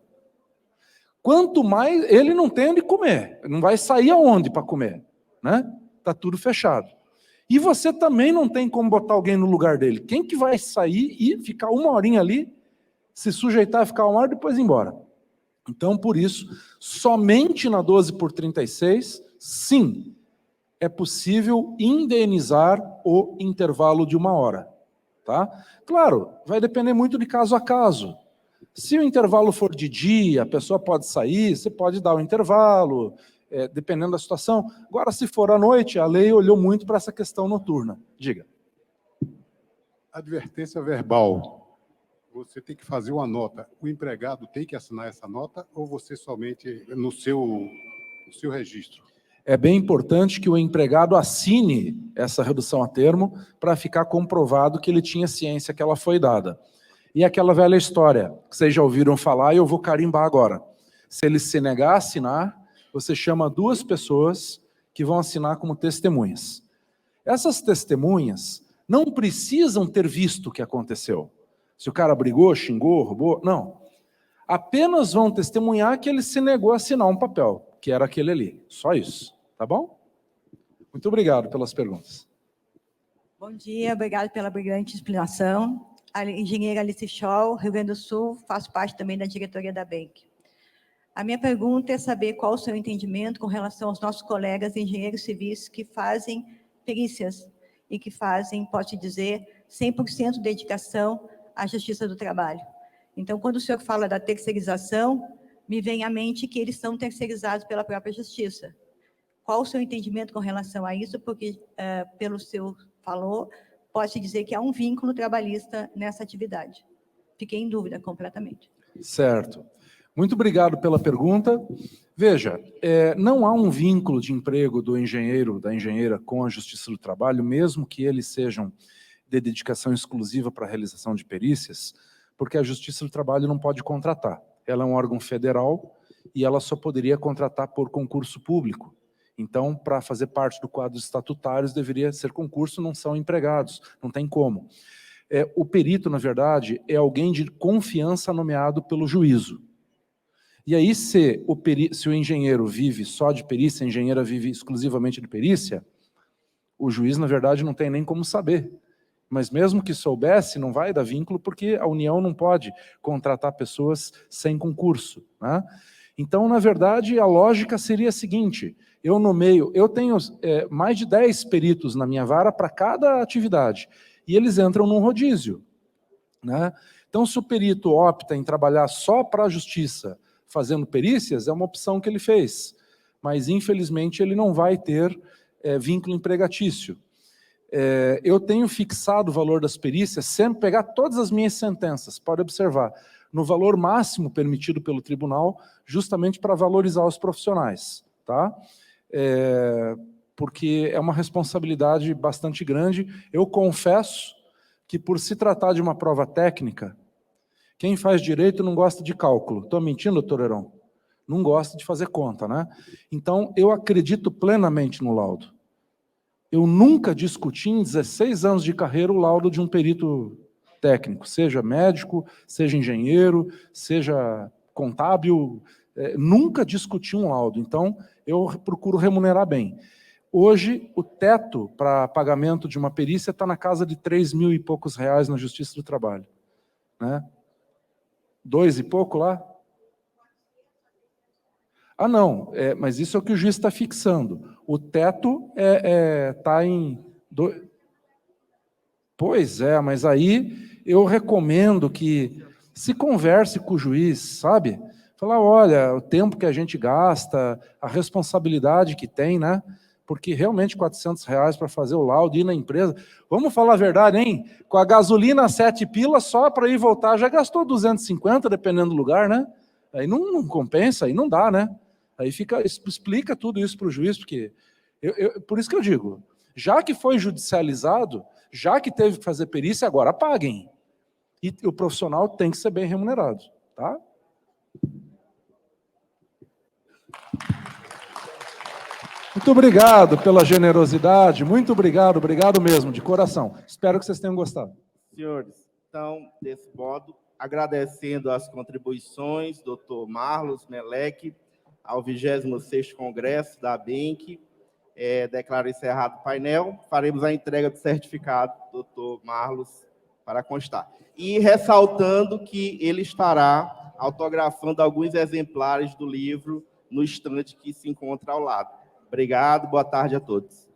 Quanto mais, ele não tem onde comer, não vai sair aonde para comer, né? Está tudo fechado. E você também não tem como botar alguém no lugar dele. Quem que vai sair e ficar 1 horinha ali, se sujeitar a ficar 1 hora e depois ir embora? Então, por isso, somente na 12/36, sim, é possível indenizar o intervalo de 1 hora. Tá? Claro, vai depender muito de caso a caso. Se o intervalo for de dia, a pessoa pode sair, você pode dar o intervalo, dependendo da situação. Agora, se for à noite, a lei olhou muito para essa questão noturna. Diga. Advertência verbal. Você tem que fazer uma nota. O empregado tem que assinar essa nota ou você somente no seu registro? É bem importante que o empregado assine essa redução a termo para ficar comprovado que ele tinha ciência que ela foi dada. E aquela velha história que vocês já ouviram falar e eu vou carimbar agora. Se ele se negar a assinar, você chama 2 pessoas que vão assinar como testemunhas. Essas testemunhas não precisam ter visto o que aconteceu. Se o cara brigou, xingou, roubou, não. Apenas vão testemunhar que ele se negou a assinar um papel, que era aquele ali. Só isso, tá bom? Muito obrigado pelas perguntas. Bom dia, obrigado pela brilhante explicação. A engenheira Alice Scholl, Rio Grande do Sul, faço parte também da diretoria da BENC. A minha pergunta é saber qual o seu entendimento com relação aos nossos colegas engenheiros civis que fazem perícias e que fazem, posso dizer, 100% de dedicação à Justiça do Trabalho. Então, quando o senhor fala da terceirização, me vem à mente que eles são terceirizados pela própria Justiça. Qual o seu entendimento com relação a isso? Porque, pelo seu falou, pode dizer que há um vínculo trabalhista nessa atividade. Fiquei em dúvida completamente. Certo. Muito obrigado pela pergunta. Veja, não há um vínculo de emprego do engenheiro, da engenheira com a Justiça do Trabalho, mesmo que eles sejam de dedicação exclusiva para a realização de perícias, porque a Justiça do Trabalho não pode contratar. Ela é um órgão federal e ela só poderia contratar por concurso público. Então, para fazer parte do quadro dos estatutários, deveria ser concurso, não são empregados, não tem como. O perito, na verdade, é alguém de confiança nomeado pelo juízo. E aí, se o engenheiro vive só de perícia, a engenheira vive exclusivamente de perícia, o juiz, na verdade, não tem nem como saber. Mas mesmo que soubesse, não vai dar vínculo, porque a União não pode contratar pessoas sem concurso, né? Então, na verdade, a lógica seria a seguinte: eu tenho mais de 10 peritos na minha vara para cada atividade, e eles entram num rodízio, né? Então, se o perito opta em trabalhar só para a justiça, fazendo perícias, é uma opção que ele fez, mas, infelizmente, ele não vai ter vínculo empregatício. Eu tenho fixado o valor das perícias, sempre pegar todas as minhas sentenças, pode observar, no valor máximo permitido pelo tribunal, justamente para valorizar os profissionais, tá? Porque é uma responsabilidade bastante grande. Eu confesso que, por se tratar de uma prova técnica, quem faz direito não gosta de cálculo. Estou mentindo, doutor Heron? Não gosta de fazer conta, né? Então, eu acredito plenamente no laudo. Eu nunca discuti em 16 anos de carreira o laudo de um perito técnico, seja médico, seja engenheiro, seja contábil, nunca discuti um laudo. Então, eu procuro remunerar bem. Hoje, o teto para pagamento de uma perícia está na casa de 3 mil e poucos reais na Justiça do Trabalho, né? 2 e pouco lá? Ah, não, mas isso é o que o juiz está fixando. O teto está em... Pois é, mas aí eu recomendo que se converse com o juiz, sabe? Falar, olha, o tempo que a gente gasta, a responsabilidade que tem, né? Porque realmente R$400 para fazer o laudo e ir na empresa. Vamos falar a verdade, hein? Com a gasolina 7 pilas, só para ir e voltar, já gastou 250, dependendo do lugar, né? Aí não compensa, aí não dá, né? Aí explica tudo isso para o juiz, porque... por isso que eu digo, já que foi judicializado, já que teve que fazer perícia, agora paguem. E o profissional tem que ser bem remunerado, tá? Muito obrigado pela generosidade, muito obrigado, obrigado mesmo, de coração. Espero que vocês tenham gostado. Senhores, então, desse modo, agradecendo as contribuições, doutor Marlos Meleque, ao 26º Congresso da ABENC, declaro encerrado o painel, faremos a entrega do certificado, doutor Marlos, para constar. E ressaltando que ele estará autografando alguns exemplares do livro no estande que se encontra ao lado. Obrigado, boa tarde a todos.